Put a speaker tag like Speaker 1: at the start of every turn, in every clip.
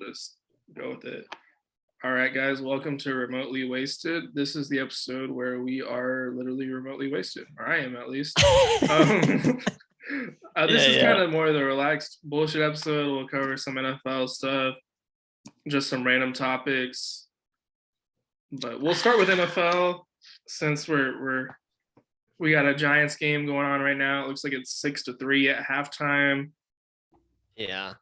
Speaker 1: just go with it. All right, guys, welcome to Remotely Wasted. This is the episode where we are literally remotely wasted, or I am at least. This is kind of more of the relaxed bullshit episode. We'll cover some NFL stuff, just some random topics. But we'll start with NFL since we got a Giants game going on right now. It looks like it's 6-3 at halftime.
Speaker 2: Yeah.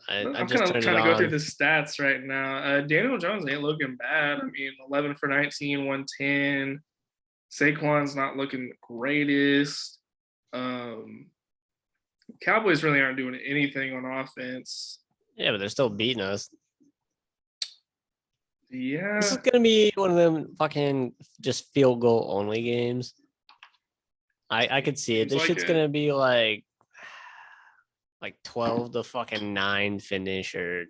Speaker 1: I'm kind of trying to go through the stats right now. Daniel Jones ain't looking bad. I mean, 11 for 19, 110. Saquon's not looking greatest. Cowboys really aren't doing anything on offense.
Speaker 2: Yeah, but they're still beating us.
Speaker 1: Yeah.
Speaker 2: This is going to be one of them fucking just field goal only games. I could see it. This shit's going to be like 12 to fucking 9 finish or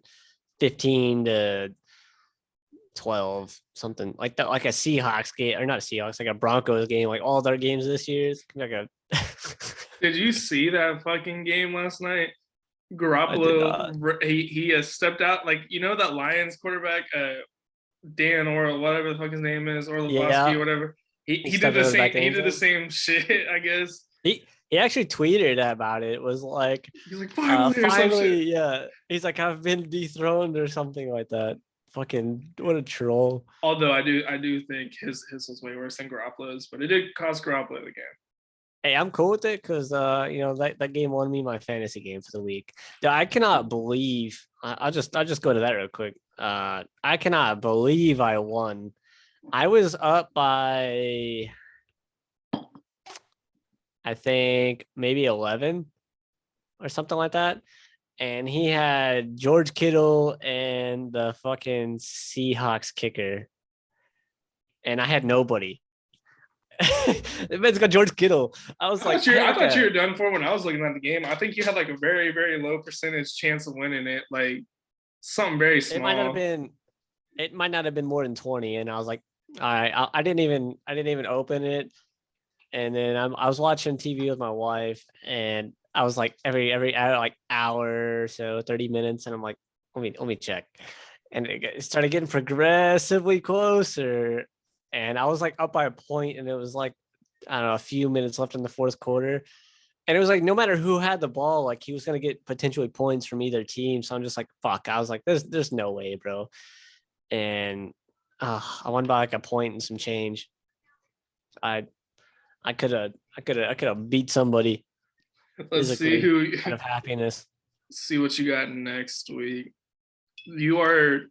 Speaker 2: 15 to 12, something like that, like a Seahawks game, or not a Seahawks, like a Broncos game, like all their games this year.
Speaker 1: Did you see that fucking game last night? Garoppolo, he stepped out, like, you know, that Lions quarterback, Dan or whatever the fuck his name is, or Lebowski, or whatever. He did the same. He did the same shit, I guess.
Speaker 2: He actually tweeted about it. It was like,
Speaker 1: he's like,
Speaker 2: finally, yeah. He's like, I've been dethroned or something like that. Fucking what a troll.
Speaker 1: Although I do think his was way worse than Garoppolo's, but it did cost Garoppolo the game.
Speaker 2: Hey, I'm cool with it because that game won me my fantasy game for the week. I cannot believe. I'll just go to that real quick. I cannot believe I won. I was up by, I think maybe 11 or something like that. And he had George Kittle and the fucking Seahawks kicker. And I had nobody. The man's got George Kittle. I was like,
Speaker 1: I thought you were done for when I was looking at the game. I think you had like a very, very low percentage chance of winning it. Like something very small.
Speaker 2: It might not have been more than 20. And I was like, all right, I didn't even open it. And then I was watching TV with my wife, and I was like every like hour or so, 30 minutes, and I'm like, let me check. And it started getting progressively closer. And I was like up by a point, and it was like, I don't know, a few minutes left in the fourth quarter. And it was like, no matter who had the ball, like he was going to get potentially points from either team. So I'm just like, fuck. I was like, there's no way, bro. And I won by like a point and some change. I could have beat somebody.
Speaker 1: Let's see who
Speaker 2: out of happiness.
Speaker 1: See what you got next week. You're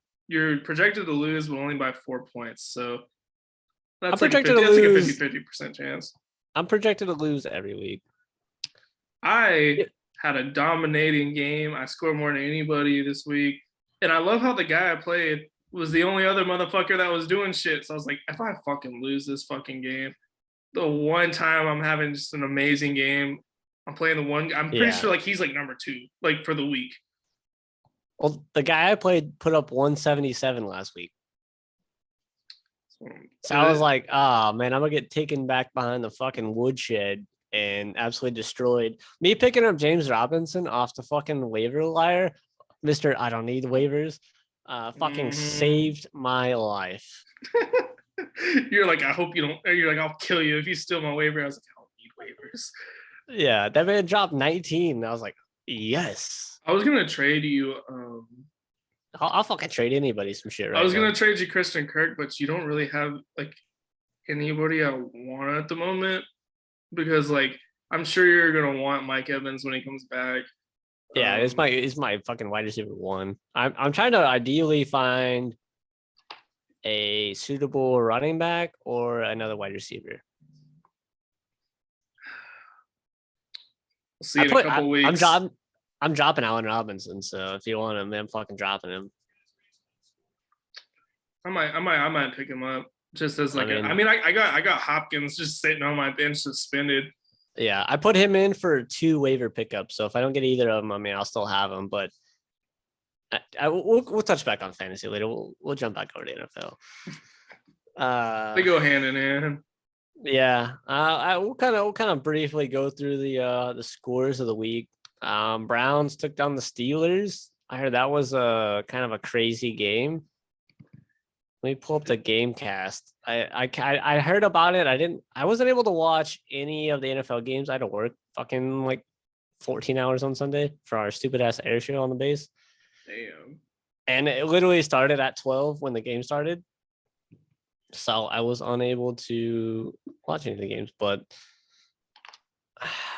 Speaker 1: projected to lose, but only by 4 points. So that's like a 50% chance.
Speaker 2: I'm projected to lose every week.
Speaker 1: I had a dominating game. I scored more than anybody this week. And I love how the guy I played was the only other motherfucker that was doing shit. So I was like, if I fucking lose this fucking game, the one time I'm having just an amazing game, I'm playing the one. I'm pretty sure like he's like number 2, like for the week.
Speaker 2: Well, the guy I played put up 177 last week. So I was like, oh man, I'm gonna get taken back behind the fucking woodshed and absolutely destroyed. Me picking up James Robinson off the fucking waiver wire, Mr. I don't need waivers, fucking saved my life.
Speaker 1: You're like, I hope you don't. You're like, I'll kill you if you steal my waiver. I was like, I don't need waivers.
Speaker 2: Yeah, that man dropped 19. I was like, yes.
Speaker 1: I was gonna trade you.
Speaker 2: I'll fucking trade anybody some shit. Right.
Speaker 1: I was gonna trade you Christian Kirk, but you don't really have like anybody I want at the moment because like I'm sure you're gonna want Mike Evans when he comes back.
Speaker 2: Yeah, it's my fucking wide receiver 1. I'm trying to ideally find a suitable running back or another wide receiver.
Speaker 1: We'll see in a couple weeks.
Speaker 2: I'm dropping Allen Robinson, so if you want him, I'm fucking dropping him.
Speaker 1: I might pick him up just as like I got Hopkins just sitting on my bench suspended.
Speaker 2: Yeah, I put him in for 2 waiver pickups, so if I don't get either of them, I mean, I'll still have him, but we'll touch back on fantasy later. We'll jump back over to NFL.
Speaker 1: They go hand in hand.
Speaker 2: Yeah, we'll kind of briefly go through the scores of the week. Browns took down the Steelers. I heard that was a kind of a crazy game. Let me pull up the game cast. I heard about it. I wasn't able to watch any of the NFL games. I had to work fucking like 14 hours on Sunday for our stupid ass air show on the base.
Speaker 1: Damn.
Speaker 2: And it literally started at 12 when the game started. So I was unable to watch any of the games. But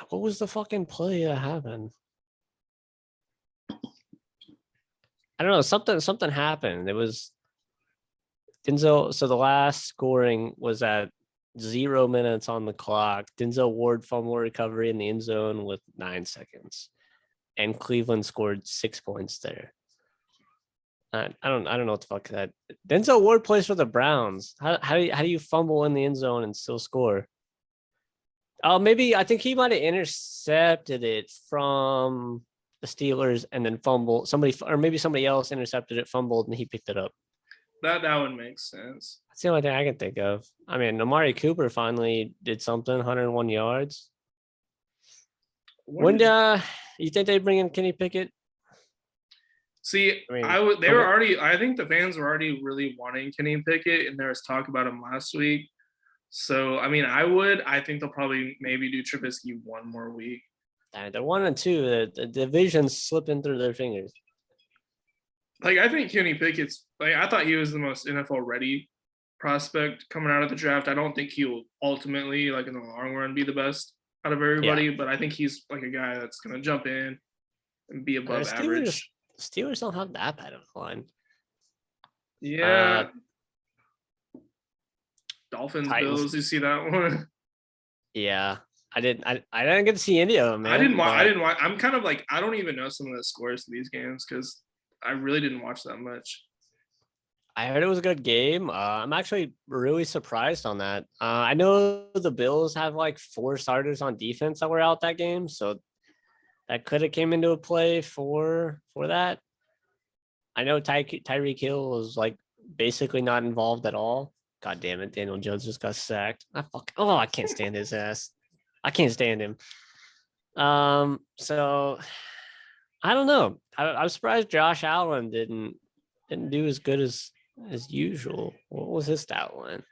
Speaker 2: what was the fucking play that happened? I don't know. Something happened. It was Denzel. So the last scoring was at 0 minutes on the clock. Denzel Ward fumble recovery in the end zone with 9 seconds, and Cleveland scored 6 points there. I don't know what the fuck that. Denzel Ward plays for the Browns. How do you fumble in the end zone and still score? Oh, maybe I think he might have intercepted it from the Steelers and then fumbled. Maybe somebody else intercepted it, fumbled, and he picked it up.
Speaker 1: That would make sense.
Speaker 2: That's the only thing I can think of. I mean, Amari Cooper finally did something, 101 yards. When you think they bring in Kenny Pickett?
Speaker 1: See, I think the fans were already really wanting Kenny Pickett, and there was talk about him last week. So, I mean, I think they'll probably maybe do Trubisky one more week.
Speaker 2: They're 1-2. The division's slipping through their fingers.
Speaker 1: Like, I think Kenny Pickett's, like, I thought he was the most NFL ready prospect coming out of the draft. I don't think he'll ultimately, like, in the long run, be the best out of everybody, but I think he's like a guy that's going to jump in and be above average.
Speaker 2: Steelers don't have that bad of a line.
Speaker 1: Yeah. Dolphins, Titans. Bills, you see that one?
Speaker 2: Yeah. I didn't get to see any of them, man.
Speaker 1: I didn't watch. I'm kind of like, I don't even know some of the scores to these games because I really didn't watch that much.
Speaker 2: I heard it was a good game. I'm actually really surprised on that. I know the Bills have like 4 starters on defense that were out that game, so that could have came into a play for that. I know Tyreek Hill was like basically not involved at all. God damn it, Daniel Jones just got sacked. I can't stand his ass. I can't stand him. So I don't know. I'm surprised Josh Allen didn't do as good as usual. What was his stat line?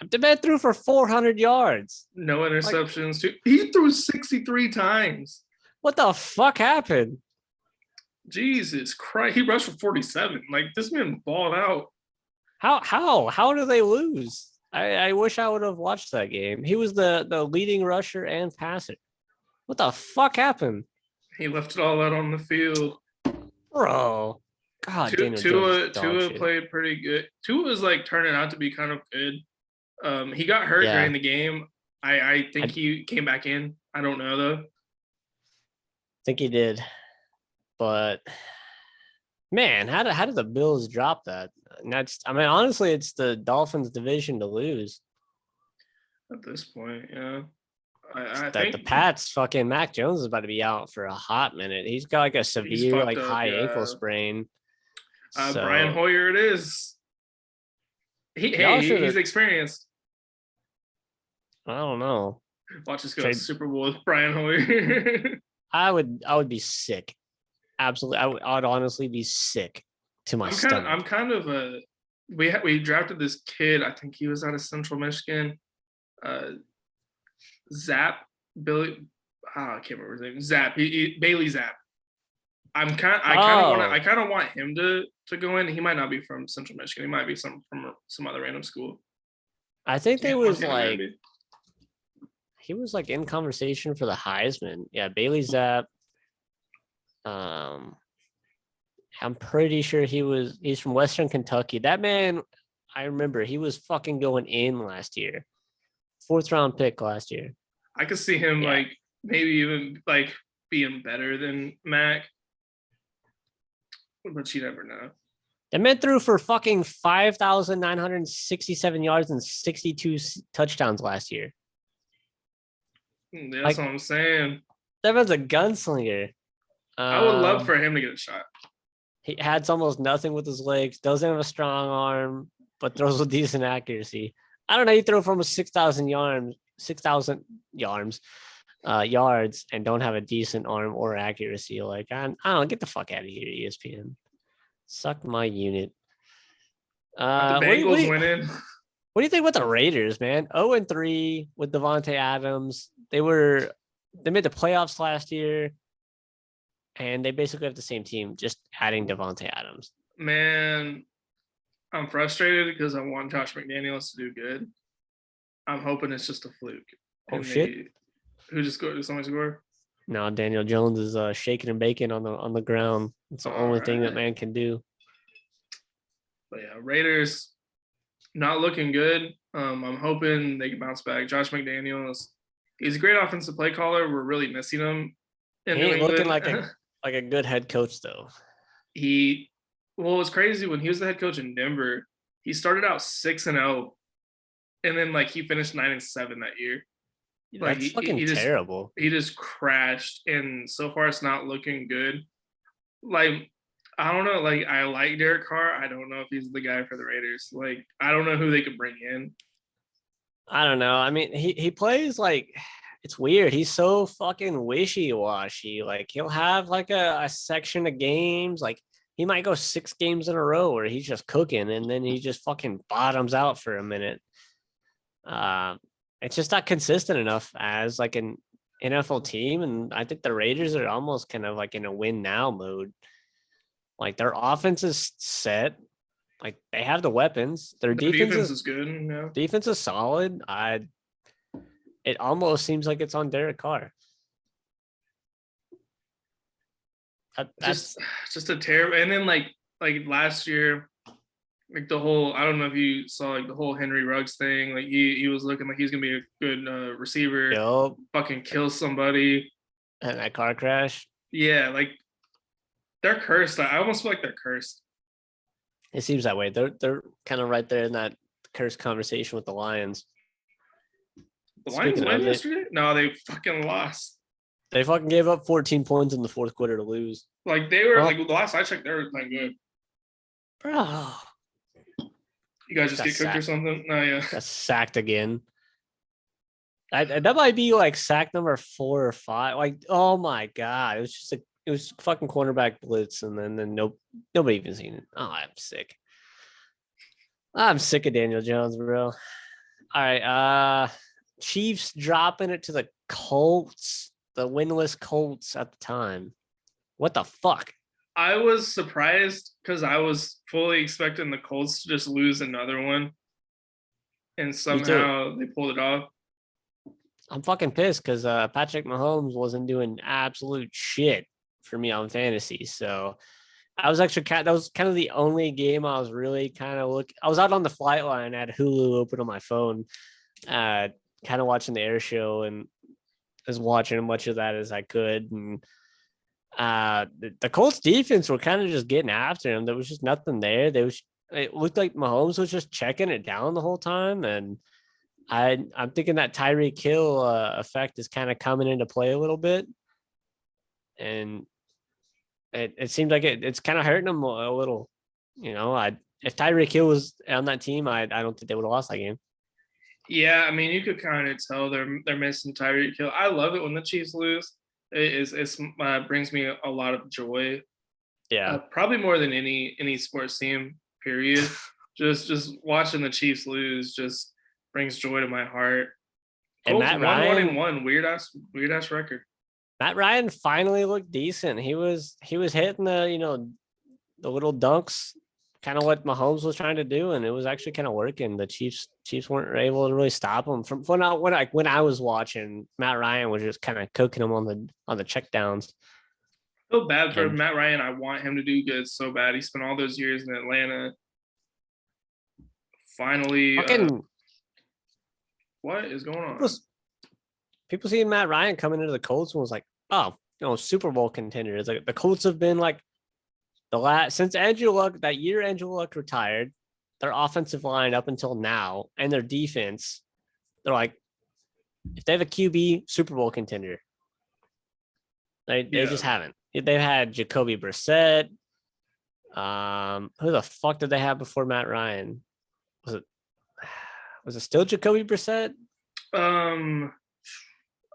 Speaker 2: The man threw for 400 yards.
Speaker 1: No interceptions. He threw 63 times.
Speaker 2: What the fuck happened?
Speaker 1: Jesus Christ. He rushed for 47. Like, this man balled out.
Speaker 2: How do they lose? I wish I would have watched that game. He was the leading rusher and passer. What the fuck happened?
Speaker 1: He left it all out on the field.
Speaker 2: Bro. God,
Speaker 1: Tua played pretty good. Tua was like turning out to be kind of good. He got hurt during the game. I think he came back in. I don't know though.
Speaker 2: I think he did. But man, how did the Bills drop that? And honestly, it's the Dolphins division to lose.
Speaker 1: At this point, yeah. I
Speaker 2: think the Pats fucking Mac Jones is about to be out for a hot minute. He's got like a severe high ankle sprain.
Speaker 1: Brian Hoyer it is. He's experienced.
Speaker 2: I don't know.
Speaker 1: Watch us go to Super Bowl with Brian Hoyer.
Speaker 2: I would be sick. Absolutely. I would honestly be sick to my stomach.
Speaker 1: I'm kind of we drafted this kid. I think he was out of Central Michigan. Billy. I can't remember his name. Bailey Zapp. I kind of want him to go in. He might not be from Central Michigan. He might be from some other random school.
Speaker 2: I think he was like in conversation for the Heisman. Yeah, Bailey Zapp. I'm pretty sure he's from Western Kentucky. That man, I remember he was fucking going in last year. 4th round pick last year.
Speaker 1: I could see him like maybe even like being better than Mac. But you never know.
Speaker 2: That man threw for fucking 5,967 yards and 62 touchdowns last year.
Speaker 1: That's what I'm saying.
Speaker 2: That man's a gunslinger.
Speaker 1: I would love for him to get a shot.
Speaker 2: He had almost nothing with his legs, doesn't have a strong arm, but throws with decent accuracy. I don't know. He threw for almost 6,000 yards. yards and don't have a decent arm or accuracy. Like, I don't get the fuck out of here, ESPN. Suck my unit.
Speaker 1: Got the
Speaker 2: What do you, what do
Speaker 1: Bengals
Speaker 2: you,
Speaker 1: winning.
Speaker 2: what do you think about the Raiders, man? 0-3 with Devontae Adams. They made the playoffs last year, and they basically have the same team, just adding Devontae Adams.
Speaker 1: Man, I'm frustrated because I want Josh McDaniels to do good. I'm hoping it's just a fluke.
Speaker 2: Oh
Speaker 1: And
Speaker 2: shit!
Speaker 1: who just scored? Did someone score?
Speaker 2: No, Daniel Jones is shaking and baking on the ground. It's the
Speaker 1: All
Speaker 2: only thing that
Speaker 1: right.
Speaker 2: man can do.
Speaker 1: But yeah, Raiders not looking good. I'm hoping they can bounce back. Josh McDaniels, he's a great offensive play caller. We're really missing him in
Speaker 2: He
Speaker 1: New
Speaker 2: ain't looking
Speaker 1: England.
Speaker 2: like a good head coach though.
Speaker 1: Well, it was crazy when he was the head coach in Denver. He started out 6-0, and then like he finished 9-7 that year. Like
Speaker 2: That's fucking terrible.
Speaker 1: he just crashed, and so far it's not looking good. Like I don't know. Like I like Derek Carr. I don't know if he's the guy for the Raiders. Like I don't know who they could bring in.
Speaker 2: I don't know. I mean, he plays like it's weird. He's so fucking wishy-washy. Like he'll have like a section of games. Like he might go 6 games in a row where he's just cooking and then he just fucking bottoms out for a minute. Uh, it's just not consistent enough as like an NFL team. And I think the Raiders are almost kind of like in a win now mode. Like their offense is set. Like they have the weapons. Their
Speaker 1: Their defense
Speaker 2: defense
Speaker 1: is good. Yeah.
Speaker 2: is solid. It almost seems like it's on Derek Carr. That's
Speaker 1: Just a terrible. And then like last year, like the whole I don't know if you saw like the whole Henry Ruggs thing. Like he was looking like he's gonna be a good receiver.
Speaker 2: dope.
Speaker 1: Fucking kill somebody.
Speaker 2: And that car crash.
Speaker 1: Yeah, like they're cursed. I almost feel like they're cursed.
Speaker 2: It seems that way. They're kind of right there in that cursed conversation with the Lions.
Speaker 1: The Lions
Speaker 2: Speaking
Speaker 1: win
Speaker 2: of it,
Speaker 1: yesterday? No, they fucking lost.
Speaker 2: they fucking gave up 14 points in the fourth quarter to lose.
Speaker 1: Like they were
Speaker 2: Well,
Speaker 1: like the last I checked, they were playing good.
Speaker 2: bro,
Speaker 1: You guys just get cooked or something? No, yeah.
Speaker 2: got sacked again. That might be like sack number 4 or 5. Like, oh my god, it was fucking cornerback blitz, and then nobody even seen it. Oh, I'm sick. I'm sick of Daniel Jones, bro. All right, Chiefs dropping it to the Colts, the winless Colts at the time. What the fuck?
Speaker 1: I was surprised because I was fully expecting the Colts to just lose another one, and somehow they pulled it off.
Speaker 2: I'm fucking pissed because Patrick Mahomes wasn't doing absolute shit for me on fantasy. So I was actually that was kind of the only game I was really kind of looking. I was out on the flight line, I had Hulu open on my phone, kind of watching the air show and was watching as much of that as I could. And the Colts defense were kind of just getting after him. There was just nothing there. It looked like Mahomes was just checking it down the whole time, and I'm thinking that Tyreek Hill effect is kind of coming into play a little bit, and it seems like it's kind of hurting them a little. You know, if Tyreek Hill was on that team, I don't think they would have lost that game.
Speaker 1: Yeah, I mean, you could kind of tell they're missing Tyreek Hill. I love it when the Chiefs lose. It brings me a lot of joy.
Speaker 2: Yeah,
Speaker 1: Probably more than any sports team. Period. just watching the Chiefs lose just brings joy to my heart.
Speaker 2: and
Speaker 1: Colts
Speaker 2: Matt
Speaker 1: 1-1 weird ass record.
Speaker 2: Matt Ryan finally looked decent. He was hitting the little dunks, kind of what Mahomes was trying to do, and it was actually kind of working. The Chiefs weren't able to really stop him from when I was watching. Matt Ryan was just kind of cooking him on the check downs.
Speaker 1: I feel bad for Matt Ryan. I want him to do good so bad. He spent all those years in Atlanta. Finally, what is going on?
Speaker 2: People seeing Matt Ryan coming into the Colts and was like, oh, Super Bowl contenders. Like the Colts have been like since Andrew Luck, that year Andrew Luck retired, their offensive line up until now and their defense, they're like, if they have a QB, Super Bowl contender. They just haven't. They've had Jacoby Brissett. Who the fuck did they have before Matt Ryan? Was it still Jacoby Brissett?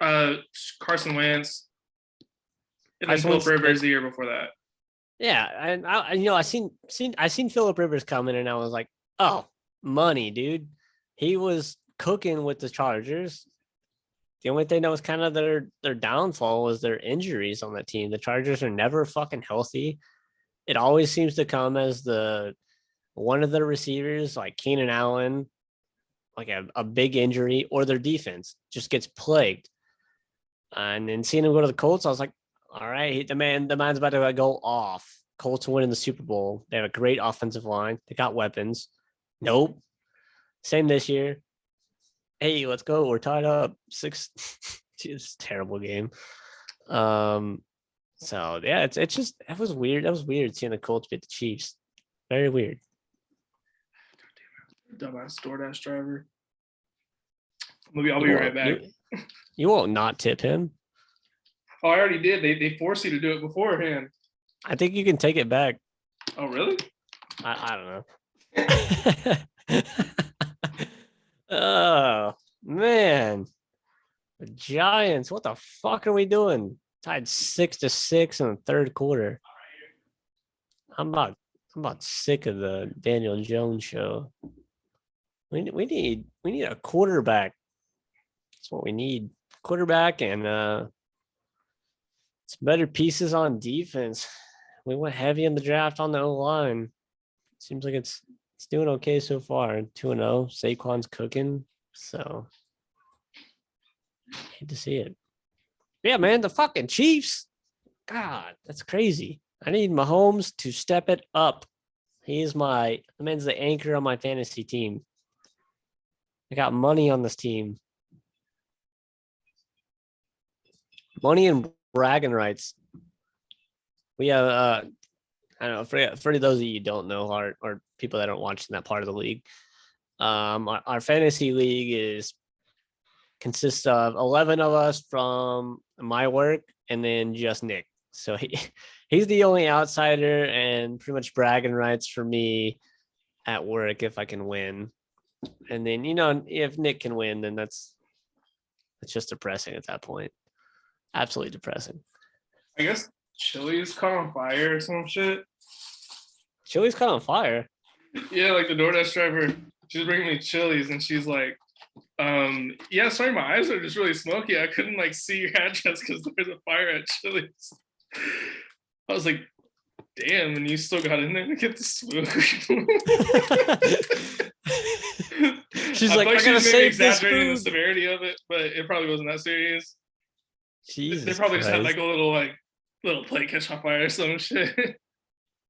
Speaker 1: Carson Wentz, and then
Speaker 2: Carson
Speaker 1: Philip
Speaker 2: Wentz,
Speaker 1: Rivers the year before that.
Speaker 2: yeah, and I seen Philip Rivers coming, and I was like, oh, money, dude. He was cooking with the Chargers. The only thing that was kind of their downfall was their injuries on that team. The Chargers are never fucking healthy. It always seems to come as the one of their receivers, like Keenan Allen, like a big injury, or their defense just gets plagued. And then seeing him go to the Colts, I was like, all right, the man's about to go off. Colts winning the Super Bowl. They have a great offensive line. They got weapons. Nope. Same this year. Hey, let's go. We're tied up. 6. It's a terrible game. So yeah, it's just it was weird. That was weird seeing the Colts beat the Chiefs. Very weird.
Speaker 1: Dumbass DoorDash driver. I'll be right back.
Speaker 2: You won't not tip him.
Speaker 1: Oh, I already did. They force you to do it beforehand.
Speaker 2: I think you can take it back.
Speaker 1: Oh, really?
Speaker 2: I don't know. Oh man, the Giants. What the fuck are we doing? Tied 6-6 in the third quarter. I'm about sick of the Daniel Jones show. We need a quarterback. That's what we need. Quarterback and some better pieces on defense. We went heavy in the draft on the O-line. Seems like it's doing okay so far. 2-0. Saquon's cooking. So hate to see it. Yeah, man, the fucking Chiefs. God, that's crazy. I need Mahomes to step it up. The man's the anchor on my fantasy team. I got money on this team. Money and bragging rights. We have I don't know, for those of you who don't know, or people that don't watch in that part of the league, our fantasy league consists of 11 of us from my work and then just Nick. So he's the only outsider and pretty much bragging rights for me at work if I can win. And then, if Nick can win, then it's just depressing at that point. Absolutely depressing.
Speaker 1: I guess Chili's caught on fire or some shit.
Speaker 2: Chili's caught on fire?
Speaker 1: Yeah, like the DoorDash driver, she's bringing me Chili's and she's like, yeah, sorry, my eyes are just really smoky. I couldn't see your address because there's a fire at Chili's. I was like, damn, and you still got in there to get the smoke.
Speaker 2: She's like, I gotta save this
Speaker 1: exaggerating
Speaker 2: food.
Speaker 1: The severity of it, but it probably wasn't that serious.
Speaker 2: Jesus,
Speaker 1: they probably
Speaker 2: Christ.
Speaker 1: just had a little plate catch on fire or some shit.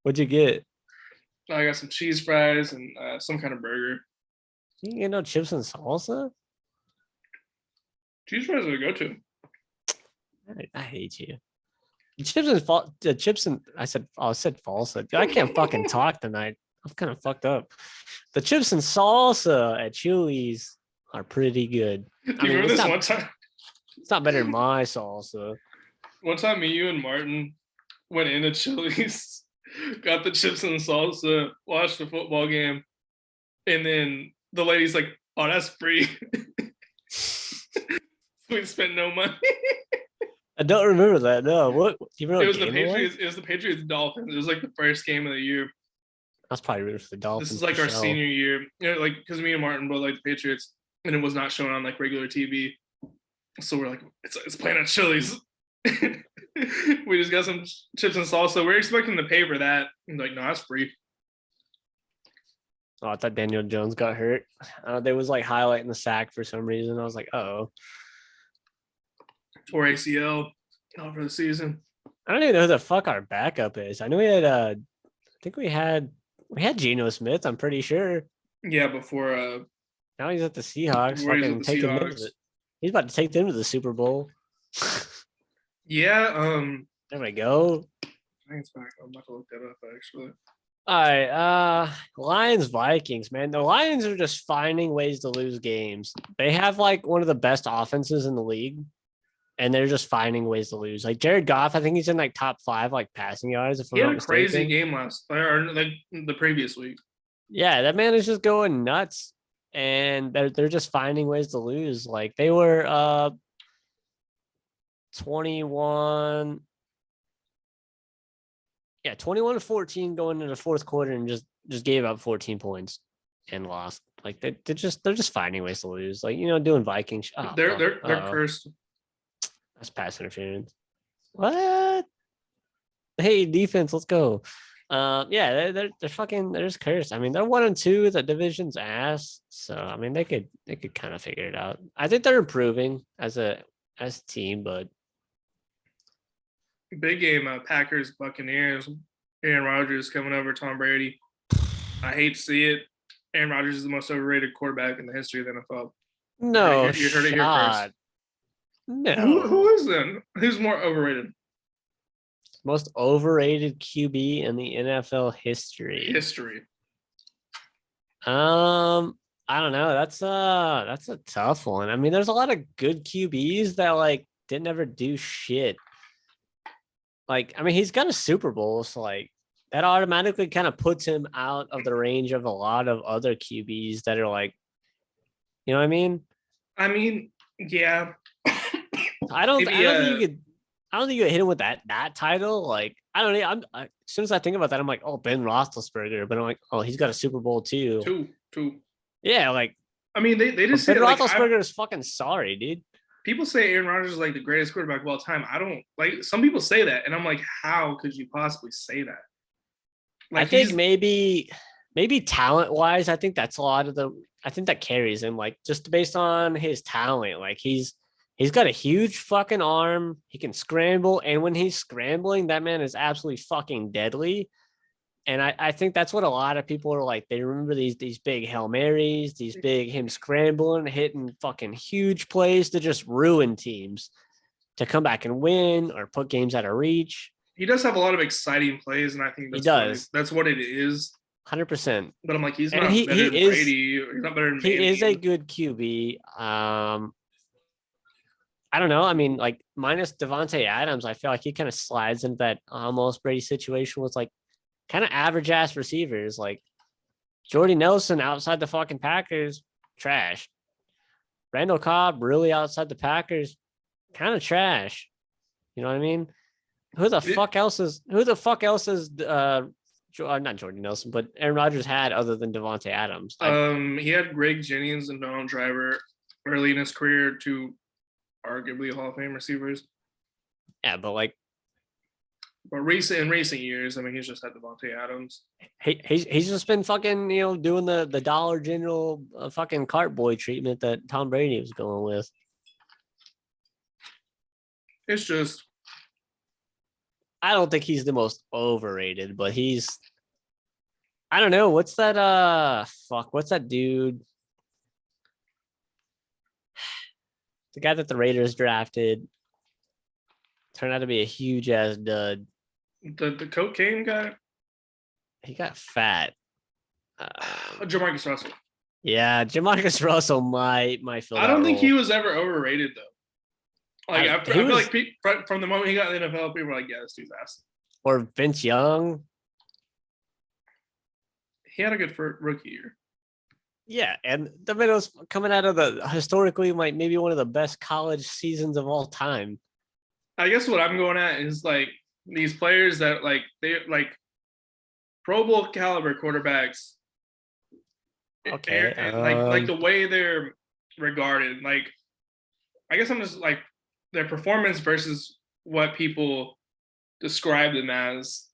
Speaker 2: What'd you get?
Speaker 1: I got some cheese fries and some kind of burger.
Speaker 2: You can get no chips and salsa?
Speaker 1: Cheese fries are a go-to.
Speaker 2: I hate you. I said salsa. I can't fucking talk tonight. I'm kind of fucked up. The chips and salsa at Chili's are pretty good.
Speaker 1: You remember this one time?
Speaker 2: It's not better than my salsa.
Speaker 1: One time, you and Martin went into Chili's, got the chips and salsa, watched the football game, and then the lady's like, "Oh, that's free." We spent no money.
Speaker 2: I don't remember that. No, what? Do you remember
Speaker 1: it was the Patriots. It was the Patriots Dolphins. It was the first game of the year.
Speaker 2: I was probably rooting for the Dolphins.
Speaker 1: This is our senior year, because me and Martin both like the Patriots, and it was not shown on regular TV. So we're like, it's playing at Chili's. We just got some chips and salsa. We're expecting to pay for that. And no, that's free.
Speaker 2: Oh, I thought Daniel Jones got hurt. There was highlighting the sack for some reason. I was like, oh.
Speaker 1: Tore ACL out for the season.
Speaker 2: I don't even know who the fuck our backup is. I know we had I think we had Geno Smith, I'm pretty sure.
Speaker 1: Yeah, before
Speaker 2: now he's at the Seahawks. He's about to take them to the Super Bowl.
Speaker 1: Yeah,
Speaker 2: there we go.
Speaker 1: I think it's back. I'm about to look that up actually.
Speaker 2: All right, Lions Vikings, man. The Lions are just finding ways to lose games. They have one of the best offenses in the league, and they're just finding ways to lose. Jared Goff, I think he's in top 5 passing yards. If
Speaker 1: he had a crazy game the previous week.
Speaker 2: Yeah, that man is just going nuts, and they're just finding ways to lose. They were 21. Yeah, 21-14 going into the fourth quarter and just gave up 14 points and lost. Like they're just finding ways to lose. Like, doing Vikings. Oh,
Speaker 1: They're cursed.
Speaker 2: That's pass interference. What? Hey, defense, let's go. Yeah, they're just cursed. I mean, they're 1-2. The division's ass. So I mean, they could kind of figure it out. I think they're improving as a team, but
Speaker 1: Big game, Packers, Buccaneers. Aaron Rodgers coming over Tom Brady. I hate to see it. Aaron Rodgers is the most overrated quarterback in the history of the NFL.
Speaker 2: no
Speaker 1: you heard it here
Speaker 2: shot.
Speaker 1: first.
Speaker 2: No.
Speaker 1: Who is then? Who's more overrated?
Speaker 2: Most overrated QB in the NFL history. I don't know. That's a tough one. I mean, there's a lot of good QBs that like didn't ever do shit. Like, I mean, he's got a Super Bowl, so like that automatically kind of puts him out of the range of a lot of other QBs that are like, you know what I mean?
Speaker 1: I mean, yeah.
Speaker 2: I don't think you could hit him with that title. Like, I don't know. As soon as I think about that, I'm like, oh, Ben Roethlisberger. But I'm like, oh, he's got a Super Bowl too.
Speaker 1: Two.
Speaker 2: Yeah, like,
Speaker 1: I mean, they just
Speaker 2: Ben
Speaker 1: say
Speaker 2: Roethlisberger is fucking sorry, dude.
Speaker 1: People say Aaron Rodgers is like the greatest quarterback of all time. I don't like. Some people say that, and I'm like, how could you possibly say that? Like,
Speaker 2: I think maybe talent wise, I think that's a lot of I think that carries him. Like, just based on his talent, like he's got a huge fucking arm. He can scramble, and when he's scrambling, that man is absolutely fucking deadly. And I think that's what a lot of people are like. They remember these big Hail Marys, these big him scrambling, hitting fucking huge plays to just ruin teams, to come back and win or put games out of reach.
Speaker 1: He does have a lot of exciting plays, and I think that's what it is.
Speaker 2: 100%.
Speaker 1: But I'm like, he's not better than Brady. He's not better than
Speaker 2: He is a good QB. I don't know. I mean, like, minus Devontae Adams, I feel like he kind of slides into that almost Brady situation with like kind of average ass receivers. Like Jordy Nelson outside the fucking Packers, trash. Randall Cobb really outside the Packers, kind of trash. You know what I mean? Who the fuck else is not Jordy Nelson, but Aaron Rodgers had other than Devontae Adams?
Speaker 1: He had Greg Jennings and Donald Driver early in his career, two arguably Hall of Fame receivers.
Speaker 2: Yeah, but like,
Speaker 1: in recent years, I mean, he's just had Devontae Adams.
Speaker 2: He's just been fucking, doing the Dollar General fucking cart boy treatment that Tom Brady was going with.
Speaker 1: It's just,
Speaker 2: I don't think he's the most overrated, but I don't know. What's that? What's that dude? The guy that the Raiders drafted turned out to be a huge ass dud.
Speaker 1: The cocaine guy?
Speaker 2: He got fat.
Speaker 1: Jamarcus Russell.
Speaker 2: Yeah, Jamarcus Russell might fill that
Speaker 1: I don't think
Speaker 2: role.
Speaker 1: he was ever overrated, though. Like, I feel like from the moment he got in the NFL, people were like, yeah, this dude's ass.
Speaker 2: Or Vince Young.
Speaker 1: He had a good rookie year.
Speaker 2: Yeah, and the man was coming out of the historically maybe one of the best college seasons of all time.
Speaker 1: I guess what I'm going at is like these players that like they're like Pro Bowl caliber quarterbacks.
Speaker 2: Okay.
Speaker 1: And like the way they're regarded. Like, I guess I'm just like their performance versus what people describe them as.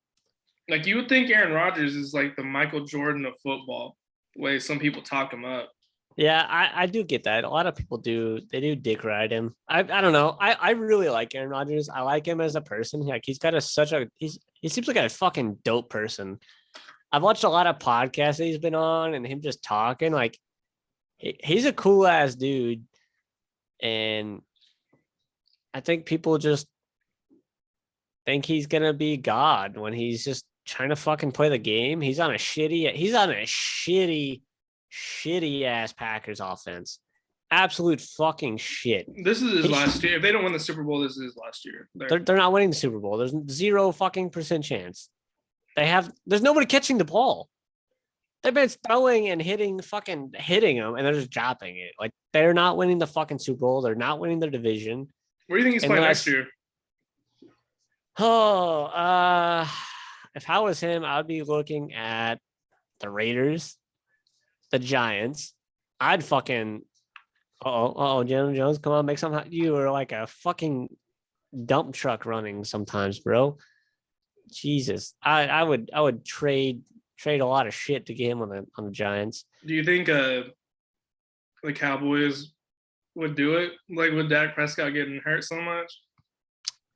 Speaker 1: Like, you would think Aaron Rodgers is like the Michael Jordan of football, the way some people talk him up.
Speaker 2: Yeah, I do get that. A lot of people do. They do dick ride him. I don't know. I really like Aaron Rodgers. I like him as a person. Like, he's got he seems like a fucking dope person. I've watched a lot of podcasts that he's been on, and him just talking. Like, he's a cool ass dude, and I think people just think he's gonna be God when he's just trying to fucking play the game. He's on a shitty ass Packers offense. Absolute fucking shit.
Speaker 1: This is his last year. If they don't win the Super Bowl, this is his last year.
Speaker 2: They're not winning the Super Bowl. There's 0 fucking % chance. There's nobody catching the ball. They've been throwing and hitting them, and they're just dropping it. Like, they're not winning the fucking Super Bowl. They're not winning their division.
Speaker 1: Where do you think he's playing next year?
Speaker 2: Oh, if I was him, I would be looking at the Raiders, the Giants. I'd fucking Jalen Jones, come on, make something. You are like a fucking dump truck running sometimes, bro. Jesus, I would trade a lot of shit to get him on the Giants.
Speaker 1: Do you think the Cowboys would do it? Like with Dak Prescott getting hurt so much?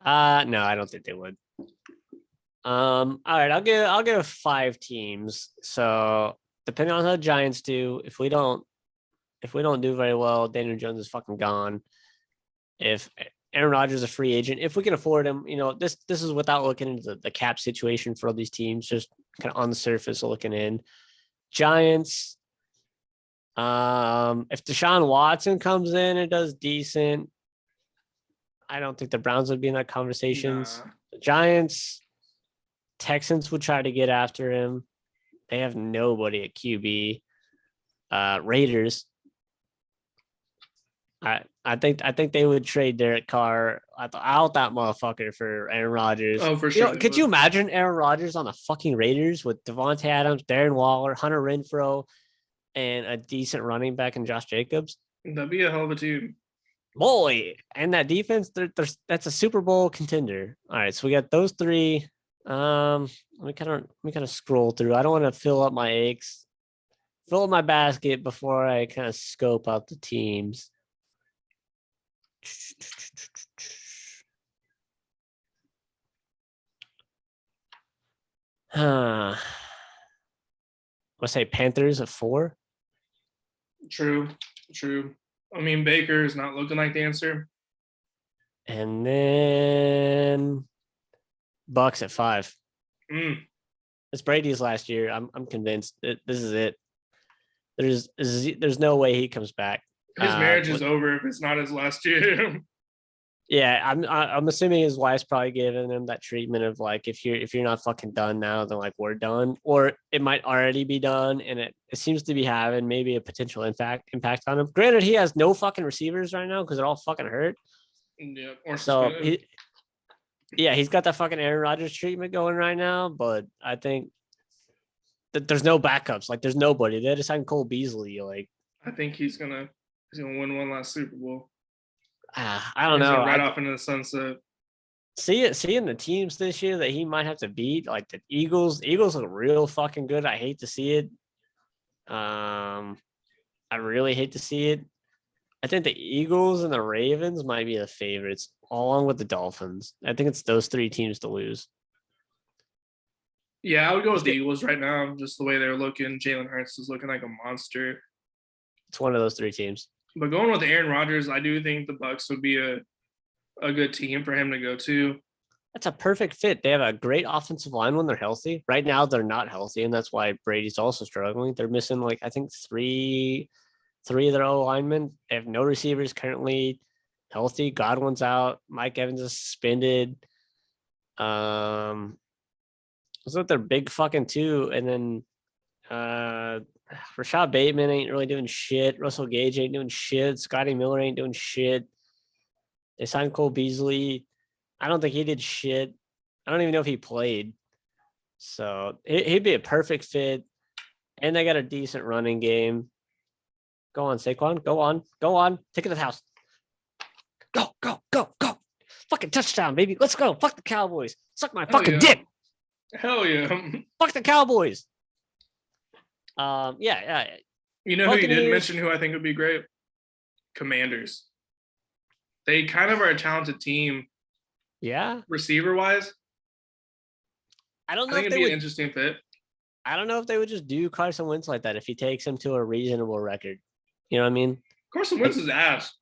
Speaker 2: No, I don't think they would. All right, I'll give 5 teams. So depending on how the Giants do, if we don't do very well, Daniel Jones is fucking gone. If Aaron Rodgers is a free agent, if we can afford him, this is without looking into the cap situation for all these teams, just kind of on the surface looking in. Giants. If Deshaun Watson comes in and does decent, I don't think the Browns would be in that conversations.
Speaker 1: Nah.
Speaker 2: The Giants, Texans would try to get after him. They have nobody at QB. Raiders. I think they would trade Derek Carr out that motherfucker for Aaron Rodgers.
Speaker 1: Oh, for sure.
Speaker 2: Could you imagine Aaron Rodgers on the fucking Raiders with Devontae Adams, Darren Waller, Hunter Renfrow, and a decent running back in Josh Jacobs?
Speaker 1: That'd be a hell of a team.
Speaker 2: Boy, and that defense, that's a Super Bowl contender. All right, so we got those 3. Let me kind of scroll through. I don't want to fill up my basket before I kind of scope out the teams. Let's say Panthers at 4.
Speaker 1: True. I mean, Baker's not looking like the answer.
Speaker 2: And then Bucks at 5. It's Brady's last year. I'm convinced that this is it. There's no way he comes back.
Speaker 1: His marriage is over if it's not his last year.
Speaker 2: Yeah, I'm assuming his wife's probably giving him that treatment of like, if you're not fucking done now, then like we're done, or it might already be done, and it seems to be having maybe a potential impact on him. Granted, he has no fucking receivers right now because they're all fucking hurt.
Speaker 1: Yeah, or
Speaker 2: so he's got that fucking Aaron Rodgers treatment going right now, but I think that there's no backups. Like there's nobody. They just signed Cole Beasley. Like
Speaker 1: I think he's gonna win one last Super Bowl.
Speaker 2: I don't know.
Speaker 1: Right off into the sunset.
Speaker 2: Seeing the teams this year that he might have to beat, like the Eagles. The Eagles look real fucking good. I hate to see it. I really hate to see it. I think the Eagles and the Ravens might be the favorites, along with the Dolphins. I think it's those 3 teams to lose.
Speaker 1: Yeah, I would go with the Eagles right now, just the way they're looking. Jalen Hurts is looking like a monster.
Speaker 2: It's one of those 3 teams.
Speaker 1: But going with Aaron Rodgers, I do think the Bucks would be a good team for him to go to.
Speaker 2: That's a perfect fit. They have a great offensive line when they're healthy. Right now, they're not healthy, and that's why Brady's also struggling. They're missing, like, I think three of their linemen. They have no receivers currently healthy. Godwin's out. Mike Evans is suspended. So they're big fucking 2. And then Rashad Bateman ain't really doing shit. Russell Gage ain't doing shit. Scotty Miller ain't doing shit. They signed Cole Beasley. I don't think he did shit. I don't even know if he played. So he'd be a perfect fit. And they got a decent running game. Go on, Saquon. Go on. Take it to the house. Go. Fucking touchdown, baby. Let's go. Fuck the Cowboys. Suck my fucking dick.
Speaker 1: Hell yeah.
Speaker 2: Fuck the Cowboys. Yeah.
Speaker 1: You know who you didn't mention who I think would be great? Commanders. They kind of are a talented team.
Speaker 2: Yeah.
Speaker 1: Receiver-wise.
Speaker 2: I don't know
Speaker 1: if it'd be an interesting fit.
Speaker 2: I don't know if they would just do Carson Wentz like that if he takes him to a reasonable record. You know what I mean?
Speaker 1: Carson Wentz is ass.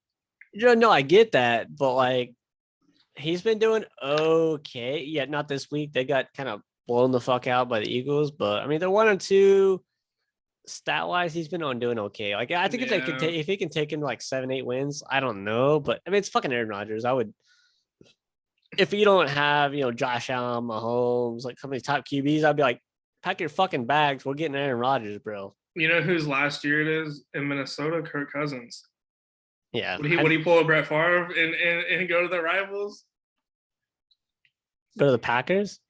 Speaker 2: No, I get that, but like he's been doing okay. Yeah, not this week. They got kind of blown the fuck out by the Eagles, but I mean they're 1-2. Stat wise, he's been doing okay. Like I think if he can take him to like 7-8 wins, I don't know, but I mean it's fucking Aaron Rodgers. I would, if you don't have Josh Allen, Mahomes, like some of these top QBs, I'd be like, pack your fucking bags. We're getting Aaron Rodgers, bro.
Speaker 1: You know whose last year it is in Minnesota? Kirk Cousins.
Speaker 2: Yeah.
Speaker 1: Would he pull a Brett Favre and go to the rivals?
Speaker 2: Go to the Packers?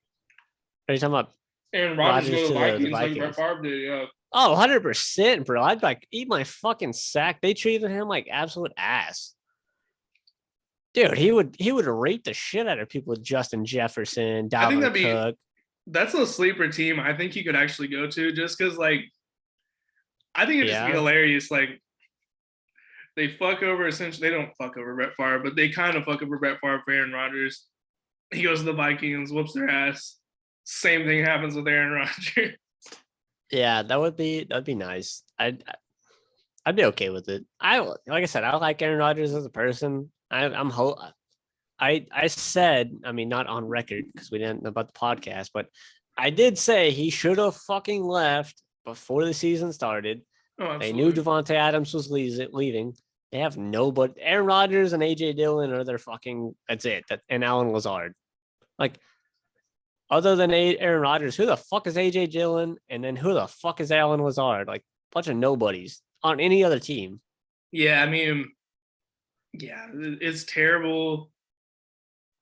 Speaker 2: Are you talking about
Speaker 1: Aaron Rodgers
Speaker 2: Rodgers
Speaker 1: go to
Speaker 2: to
Speaker 1: the
Speaker 2: the
Speaker 1: Vikings like Brett
Speaker 2: Vikings?
Speaker 1: Favre did. Yeah.
Speaker 2: Oh, 100%, bro. I'd like eat my fucking sack. They treated him like absolute ass. Dude, he would rape the shit out of people with Justin Jefferson,
Speaker 1: I think
Speaker 2: Dalvin Cook.
Speaker 1: that's a sleeper team I think he could actually go to just because like I think it'd just be
Speaker 2: Yeah.
Speaker 1: hilarious. Like they fuck over essentially they don't fuck over Brett Favre, but they kind of fuck over Brett Favre for Aaron Rodgers. He goes to the Vikings, whoops their ass. Same thing happens with Aaron Rodgers.
Speaker 2: Yeah, that'd be nice. I'd be okay with it. Like I said, I like Aaron Rodgers as a person. I said, I mean, not on record because we didn't know about the podcast, but I did say he should have fucking left before the season started.
Speaker 1: Oh,
Speaker 2: They knew
Speaker 1: absolutely.
Speaker 2: Devontae Adams was leaving. They have nobody. Aaron Rodgers and AJ Dillon are their fucking. That's it. And Alan Lazard. Like, other than Aaron Rodgers, who the fuck is AJ Dillon? And then who the fuck is Alan Lazard? Like, bunch of nobodies on any other team.
Speaker 1: Yeah, I mean, yeah, it's terrible.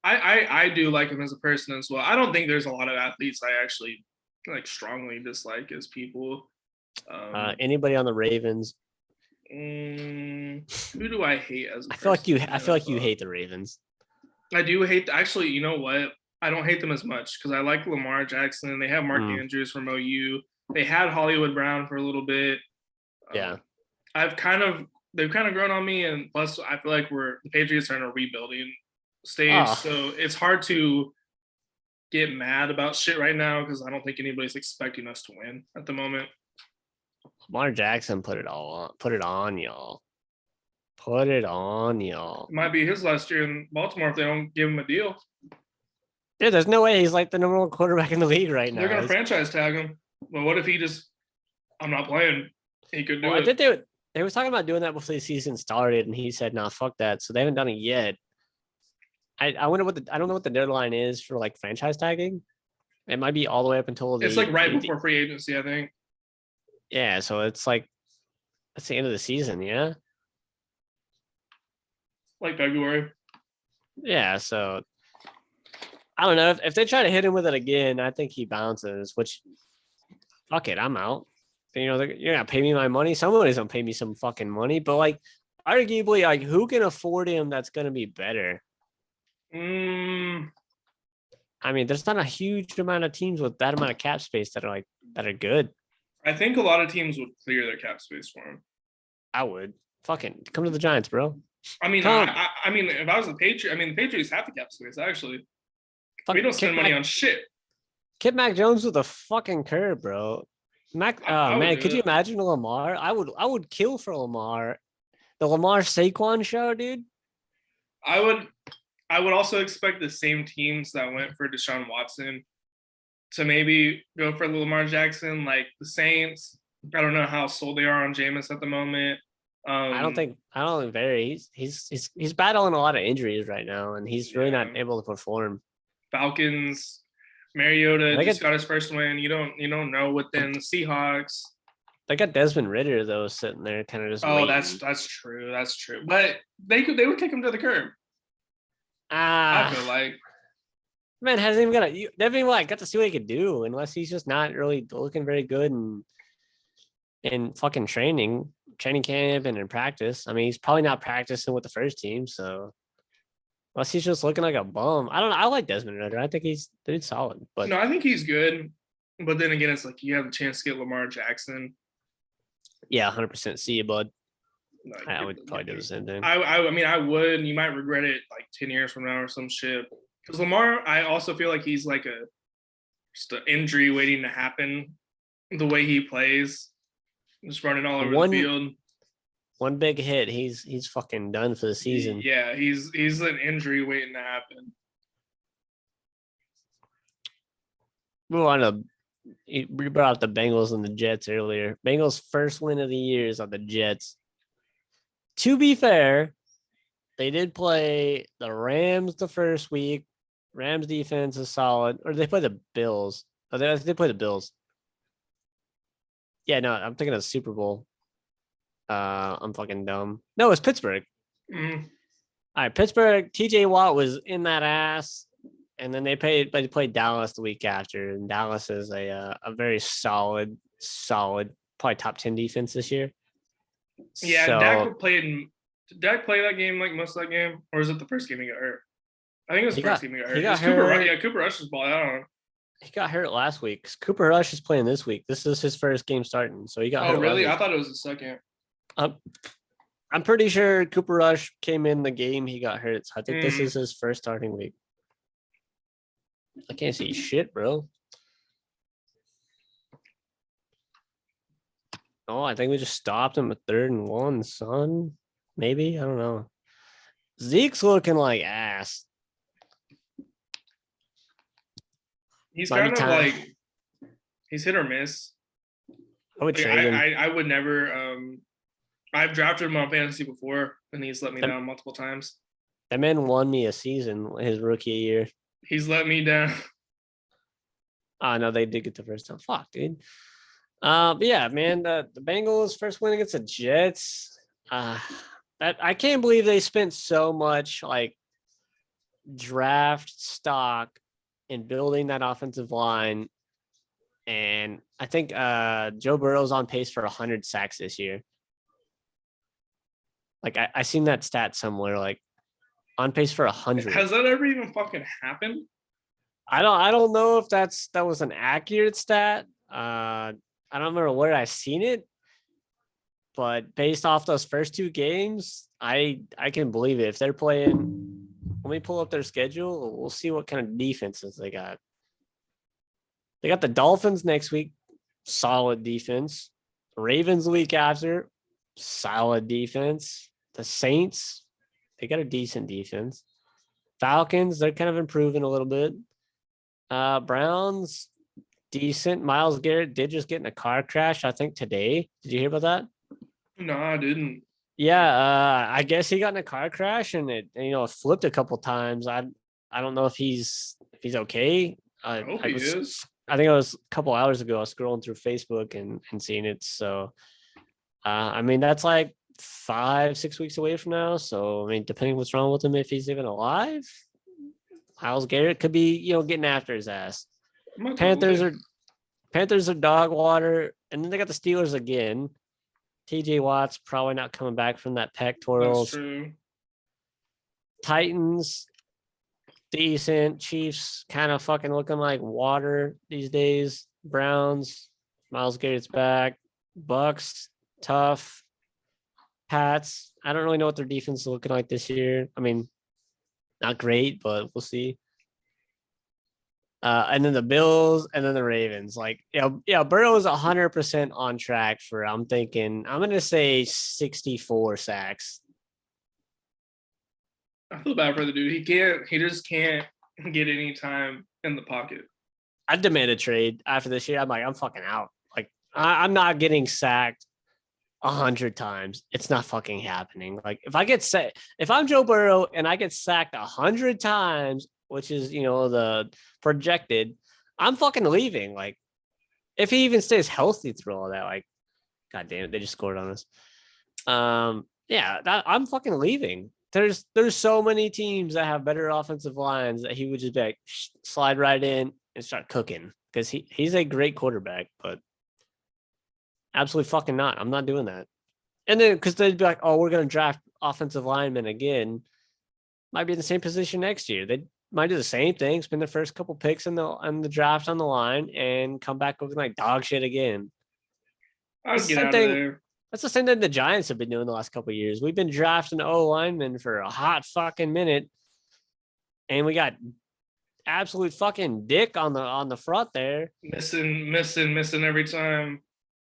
Speaker 1: I do like him as a person as well. I don't think there's a lot of athletes I actually like strongly dislike as people.
Speaker 2: Anybody on the Ravens?
Speaker 1: Who do I hate as a
Speaker 2: I feel like
Speaker 1: person?
Speaker 2: I feel like you hate the Ravens.
Speaker 1: I do hate. Actually, you know what? I don't hate them as much because I like Lamar Jackson. They have Mark Andrews from OU. They had Hollywood Brown for a little bit.
Speaker 2: Yeah.
Speaker 1: They've kind of grown on me, and plus I feel like the Patriots are in a rebuilding stage, so it's hard to get mad about shit right now because I don't think anybody's expecting us to win at the moment.
Speaker 2: Lamar Jackson put it on y'all. Put it on y'all.
Speaker 1: It might be his last year in Baltimore if they don't give him a deal.
Speaker 2: Dude, there's no way he's like the number one quarterback in the league right now.
Speaker 1: They're gonna franchise tag him. But what if he just I'm not playing? He could do it.
Speaker 2: I think they was talking about doing that before the season started, and he said, "Nah, fuck that." So they haven't done it yet. I wonder I don't know what the deadline is for like franchise tagging. It might be all the way up until
Speaker 1: it's like right before free agency, I think.
Speaker 2: Yeah, so it's like that's the end of the season, yeah.
Speaker 1: Like February.
Speaker 2: Yeah, so I don't know if they try to hit him with it again. I think he bounces. Which, fuck it, I'm out. You know, you're gonna pay me my money. Somebody's gonna pay me some fucking money, but like, arguably, like, who can afford him? That's gonna be better. I mean, there's not a huge amount of teams with that amount of cap space that are good.
Speaker 1: I think a lot of teams would clear their cap space for him.
Speaker 2: I would fucking come to the Giants, bro.
Speaker 1: I mean, I mean, if I was the Patriots, the Patriots have the cap space actually. We don't spend money on shit.
Speaker 2: Kid Mac Jones with a fucking curve, bro. Man, could you imagine Lamar? I would kill for Lamar. The Lamar Saquon show, dude.
Speaker 1: I would also expect the same teams that went for Deshaun Watson to maybe go for Lamar Jackson, like the Saints. I don't know how sold they are on Jameis at the moment.
Speaker 2: I don't think very. He's battling a lot of injuries right now, and he's really not able to perform.
Speaker 1: Falcons, Mariota just got his first win. You don't know what then. The Seahawks.
Speaker 2: They got Desmond Ridder though sitting there, kind of just.
Speaker 1: Oh, waiting. That's true. That's true. But they would kick him to the curb. I feel like.
Speaker 2: Man hasn't even got to see what he could do unless he's just not really looking very good in fucking training camp and in practice. I mean, he's probably not practicing with the first team, so unless he's just looking like a bum. I don't know. I like Desmond Ridder. I think he's solid. But
Speaker 1: no, I think he's good. But then again, it's like you have a chance to get Lamar Jackson.
Speaker 2: Yeah, 100%. See you, bud. Like, I would probably do the same thing.
Speaker 1: I mean, I would. You might regret it like 10 years from now or some shit. Because Lamar, I also feel like he's like just an injury waiting to happen. The way he plays, just running all over the field.
Speaker 2: One big hit, he's fucking done for the season.
Speaker 1: Yeah, he's an injury waiting to happen.
Speaker 2: Move on to we brought up the Bengals and the Jets earlier. Bengals' first win of the year is on the Jets. To be fair, they did play the Rams the first week. Rams defense is solid. Or they play the Bills. Oh, they play the Bills. Yeah, no, I'm thinking of the Super Bowl. I'm fucking dumb. No, it's Pittsburgh.
Speaker 1: Mm.
Speaker 2: All right, Pittsburgh. TJ Watt was in that ass, and then they played Dallas the week after, and Dallas is a very solid, probably top 10 defense this year.
Speaker 1: Yeah, and Dak
Speaker 2: So
Speaker 1: played. Did Dak play that game like most of that game, or is it the first game he got hurt? I think it was the first game he got hurt.
Speaker 2: he got
Speaker 1: It's Cooper.
Speaker 2: hurt.
Speaker 1: Yeah, Cooper Rush was balled out on him.
Speaker 2: He got hurt last week. Cooper Rush is playing this week. This is his first game starting, so he got hurt.
Speaker 1: Oh, really? I thought it was the second.
Speaker 2: I'm pretty sure Cooper Rush came in the game he got hurt. So I think this is his first starting week. I can't see shit, bro. Oh, I think we just stopped him at 3rd and 1, son. Maybe. I don't know. Zeke's looking like ass.
Speaker 1: He's kind of like he's hit or miss.
Speaker 2: I would trade him.
Speaker 1: I would never. I've drafted him on fantasy before, and he's let me down multiple times.
Speaker 2: That man won me a season his rookie year.
Speaker 1: He's let me down.
Speaker 2: Oh, no, they did get the first time. Fuck, dude. But yeah, man, the Bengals first win against the Jets. That I can't believe they spent so much like draft stock in building that offensive line. And I think Joe Burrow's on pace for 100 sacks this year. Like I seen that stat somewhere, like on pace for 100.
Speaker 1: Has that ever even fucking happened?
Speaker 2: I don't know if that was an accurate stat. I don't remember where I seen it, but based off those first 2 games, I can believe it. If they're playing, let me pull up their schedule. We'll see what kind of defenses they got. They got the Dolphins next week, solid defense. Ravens the week after, solid defense. The Saints, they got a decent defense. Falcons, they're kind of improving a little bit. Browns, decent. Myles Garrett did just get in a car crash, I think today. Did you hear about that?
Speaker 1: No, I didn't.
Speaker 2: Yeah, I guess he got in a car crash and it flipped a couple times. I don't know if he's okay.
Speaker 1: I hope he is.
Speaker 2: I think it was a couple hours ago. I was scrolling through Facebook and seeing it. So, I mean, that's like 5-6 weeks away from now. So, I mean, depending what's wrong with him, if he's even alive, Myles Garrett could be, getting after his ass. Panthers are dog water, and then they got the Steelers again. TJ Watt's probably not coming back from that pectorals.
Speaker 1: That's true.
Speaker 2: Titans, decent. Chiefs kind of fucking looking like water these days. Browns, Myles Garrett's back. Bucks, tough. Pats, I don't really know what their defense is looking like this year. I mean, not great, but we'll see. And then the Bills and then the Ravens. Like, Burrow is 100% on track for, I'm going to say 64 sacks.
Speaker 1: I feel bad for the dude. He just can't get any time in the pocket.
Speaker 2: I demand a trade after this year. I'm like, I'm fucking out. Like, I'm not getting sacked 100 times. It's not fucking happening. Like, if I'm Joe Burrow and I get sacked 100 times, which is, the projected, I'm fucking leaving. Like, if he even stays healthy through all that, like, God damn it, they just scored on us. I'm fucking leaving. There's so many teams that have better offensive lines that he would just be like, slide right in and start cooking, because he's a great quarterback, but absolutely fucking not. I'm not doing that. And then because they'd be like, oh, we're going to draft offensive linemen again. Might be in the same position next year. They might do the same thing, spend the first couple picks in the draft on the line, and come back looking like dog shit again.
Speaker 1: I'd get out of there.
Speaker 2: That's the same thing the Giants have been doing the last couple of years. We've been drafting O linemen for a hot fucking minute, and we got absolute fucking dick on the front there.
Speaker 1: Missing every time.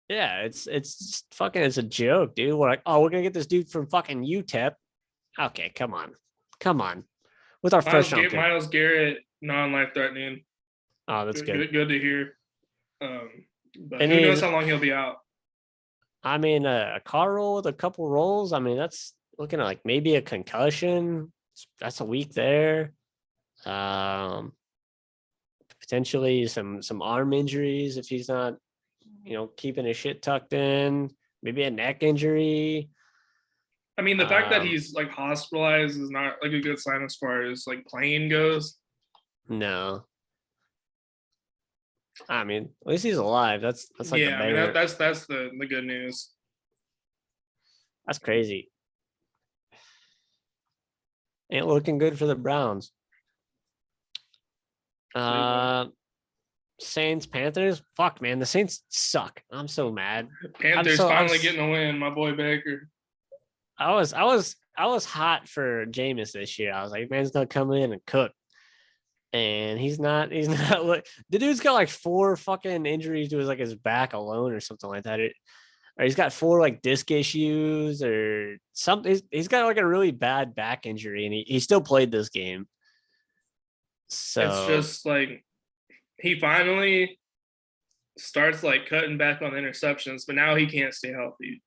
Speaker 2: Yeah, it's a joke, dude. We're like, oh, we're gonna get this dude from fucking UTEP. Okay, come on. With our first round pick.
Speaker 1: Myles Garrett, non-life threatening.
Speaker 2: Oh, that's good.
Speaker 1: Good to hear. But who knows how long he'll be out?
Speaker 2: I mean, a car roll with a couple rolls. I mean, that's looking at like maybe a concussion. That's a week there. Potentially some arm injuries if he's not, keeping his shit tucked in. Maybe a neck injury.
Speaker 1: I mean, the fact that he's like hospitalized is not like a good sign as far as like playing goes.
Speaker 2: No. I mean, at least he's alive. That's like the
Speaker 1: Yeah, I mean
Speaker 2: better.
Speaker 1: that's the good news.
Speaker 2: That's crazy. Ain't looking good for the Browns. Saints, Panthers. Fuck, man, the Saints suck. I'm so mad.
Speaker 1: Panthers finally getting a win, my boy Baker.
Speaker 2: I was hot for Jameis this year. I was like, man's gonna come in and cook. And he's not. He's not. The dude's got like 4 fucking injuries to his back alone, or something like that. Or he's got 4 like disc issues, or something. He's got like a really bad back injury, and he still played this game. So
Speaker 1: it's just like he finally starts like cutting back on interceptions, but now he can't stay healthy.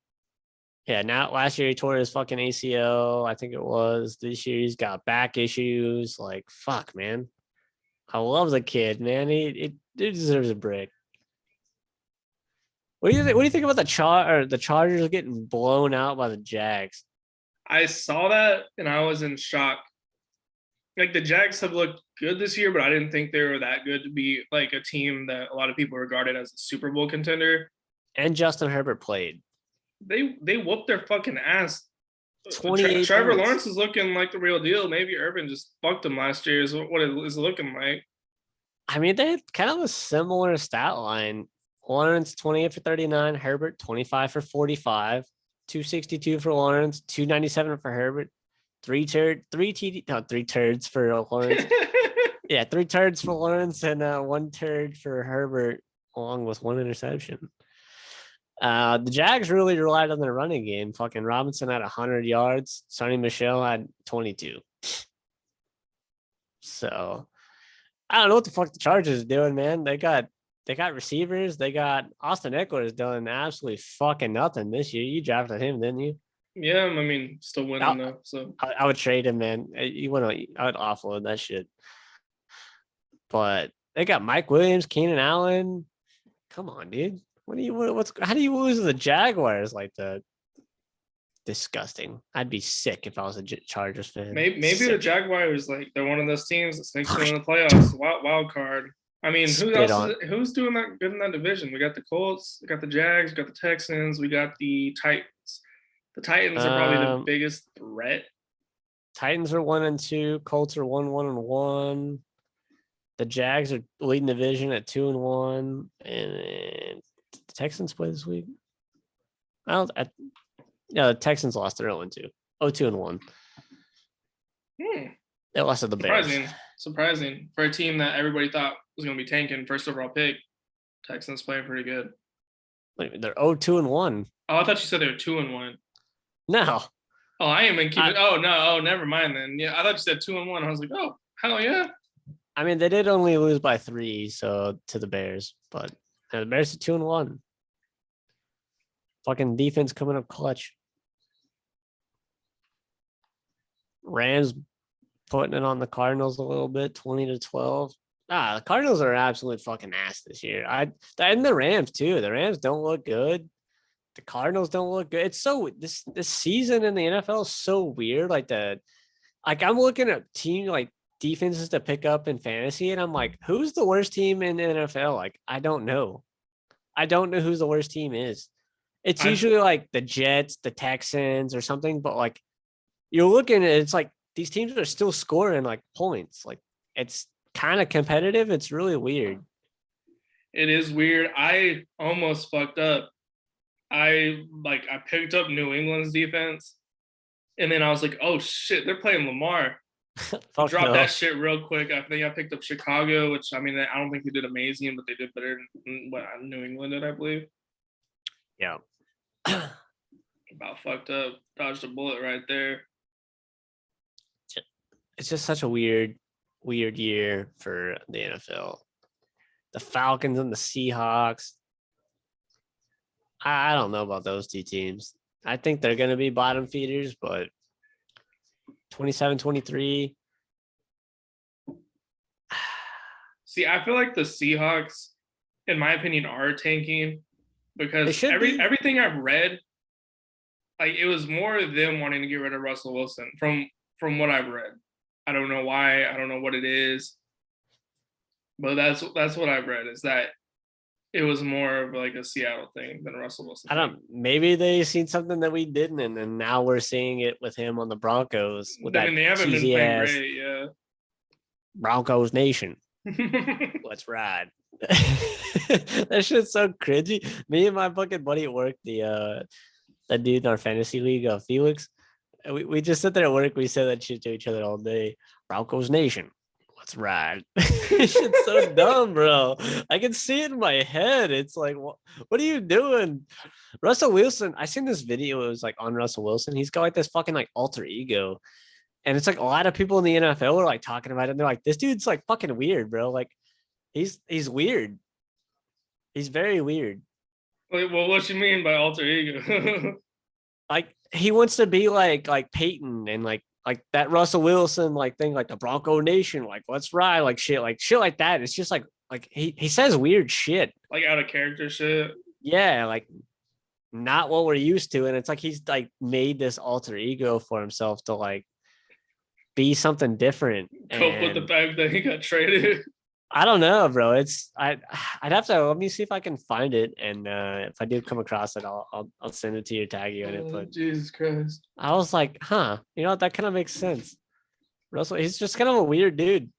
Speaker 2: yeah, now last year he tore his fucking ACL, I think it was. This year he's got back issues. Like, fuck, man. I love the kid, man. He deserves a break. What do you think? What do you think about the Chargers getting blown out by the Jags?
Speaker 1: I saw that and I was in shock. Like the Jags have looked good this year, but I didn't think they were that good to be like a team that a lot of people regarded as a Super Bowl contender.
Speaker 2: And Justin Herbert played.
Speaker 1: They whooped their fucking ass.
Speaker 2: 28
Speaker 1: Trevor
Speaker 2: points.
Speaker 1: Lawrence is looking like the real deal. Maybe Urban just fucked him last year. Is what it is looking like.
Speaker 2: I mean, they had kind of a similar stat line. Lawrence 28 for 39, Herbert 25 for 45, 262 for Lawrence, 297 for Herbert, three turds for Lawrence. Yeah, 3 turds for Lawrence and 1 turd for Herbert, along with 1 interception. The Jags really relied on their running game. Fucking Robinson had 100 yards. Sonny Michel had 22. So I don't know what the fuck the Chargers are doing, man. They got receivers. They got Austin Eckler doing absolutely fucking nothing this year. You drafted him, didn't you?
Speaker 1: Yeah, I mean, still winning though. So
Speaker 2: I would trade him, man. I would offload that shit. But they got Mike Williams, Keenan Allen. Come on, dude. How do you lose to the Jaguars like that? Disgusting. I'd be sick if I was a Chargers fan.
Speaker 1: maybe
Speaker 2: sick.
Speaker 1: the Jaguars like they're one of those teams that sneaks in the playoffs, wild card. I mean, who's doing that good in that division? We got the Colts, we got the Jags, we got the Texans, we got the Titans. The Titans are probably the biggest threat.
Speaker 2: Titans are 1-2. Colts are 1-1. The Jags are leading the division at 2-1, and the Texans play this week. The Texans lost. They're 0-2. 2-1. They lost to the Bears.
Speaker 1: Surprising for a team that everybody thought was going to be tanking first overall pick. Texans playing pretty good.
Speaker 2: They're 0-2-1.
Speaker 1: Oh, I thought you said they were 2-1.
Speaker 2: No.
Speaker 1: Oh, I am in keeping. Oh no. Oh, never mind then. Yeah, I thought you said 2-1. I was like, oh, hell yeah.
Speaker 2: I mean, they did only lose by 3, so to the Bears, but the Bears are 2-1. Fucking defense coming up clutch. Rams putting it on the Cardinals a little bit, 20-12. The Cardinals are absolute fucking ass this year. And the Rams too. The Rams don't look good. The Cardinals don't look good. It's so this season in the NFL is so weird. I'm looking at team like defenses to pick up in fantasy, and I'm like, who's the worst team in the NFL? Like, I don't know. I don't know who's the worst team is. It's usually like the Jets, the Texans, or something. But like, you're looking at it's like these teams are still scoring like points. Like, it's kind of competitive. It's really weird.
Speaker 1: It is weird. I almost fucked up. I picked up New England's defense, and then I was like, oh shit, they're playing Lamar. Dropped that shit real quick. I think I picked up Chicago, which I mean, I don't think they did amazing, but they did better than what New England did, I believe.
Speaker 2: Yeah.
Speaker 1: About fucked up. Dodged a bullet right there.
Speaker 2: It's just such a weird year for the NFL. The Falcons and the Seahawks. I don't know about those 2 teams. I think they're going to be bottom feeders, but 27-23.
Speaker 1: See, I feel like the Seahawks, in my opinion, are tanking because everything I've read like it was more them wanting to get rid of Russell Wilson from what I've read. I don't know why. I don't know what it is, but that's what I've read is that it was more of like a Seattle thing than a Russell Wilson
Speaker 2: I
Speaker 1: thing.
Speaker 2: don't. Maybe they seen something that we didn't, and then now we're seeing it with him on the Broncos with
Speaker 1: I
Speaker 2: that
Speaker 1: mean, they haven't been
Speaker 2: cheesy
Speaker 1: playing
Speaker 2: ass
Speaker 1: great, yeah.
Speaker 2: Broncos Nation. Let's ride. That shit's so cringy. Me and my fucking buddy at work, that dude in our fantasy league, Felix. We just sit there at work. We say that shit to each other all day. Broncos Nation. Let's ride. This shit's so dumb, bro. I can see it in my head. It's like, what are you doing? Russell Wilson. I seen this video. It was like on Russell Wilson. He's got like this fucking like alter ego. And it's like a lot of people in the NFL are like talking about it. And they're like, this dude's like fucking weird, bro. Like he's weird. He's very weird.
Speaker 1: Wait, well, what you mean by alter ego?
Speaker 2: Like he wants to be like Peyton and like that Russell Wilson like thing, like the Bronco Nation, like let's ride, like shit like that. It's just like he says weird shit.
Speaker 1: Like out of character shit.
Speaker 2: Yeah, like not what we're used to. And it's like he's like made this alter ego for himself to like be something different.
Speaker 1: Cope with the
Speaker 2: And
Speaker 1: fact that he got traded.
Speaker 2: I don't know, bro. I'd have to let me see if I can find it, and if I do come across it, I'll send it to you, tag you in it. But
Speaker 1: Jesus Christ,
Speaker 2: I was like, huh, you know what? That kind of makes sense. Russell, he's just kind of a weird dude.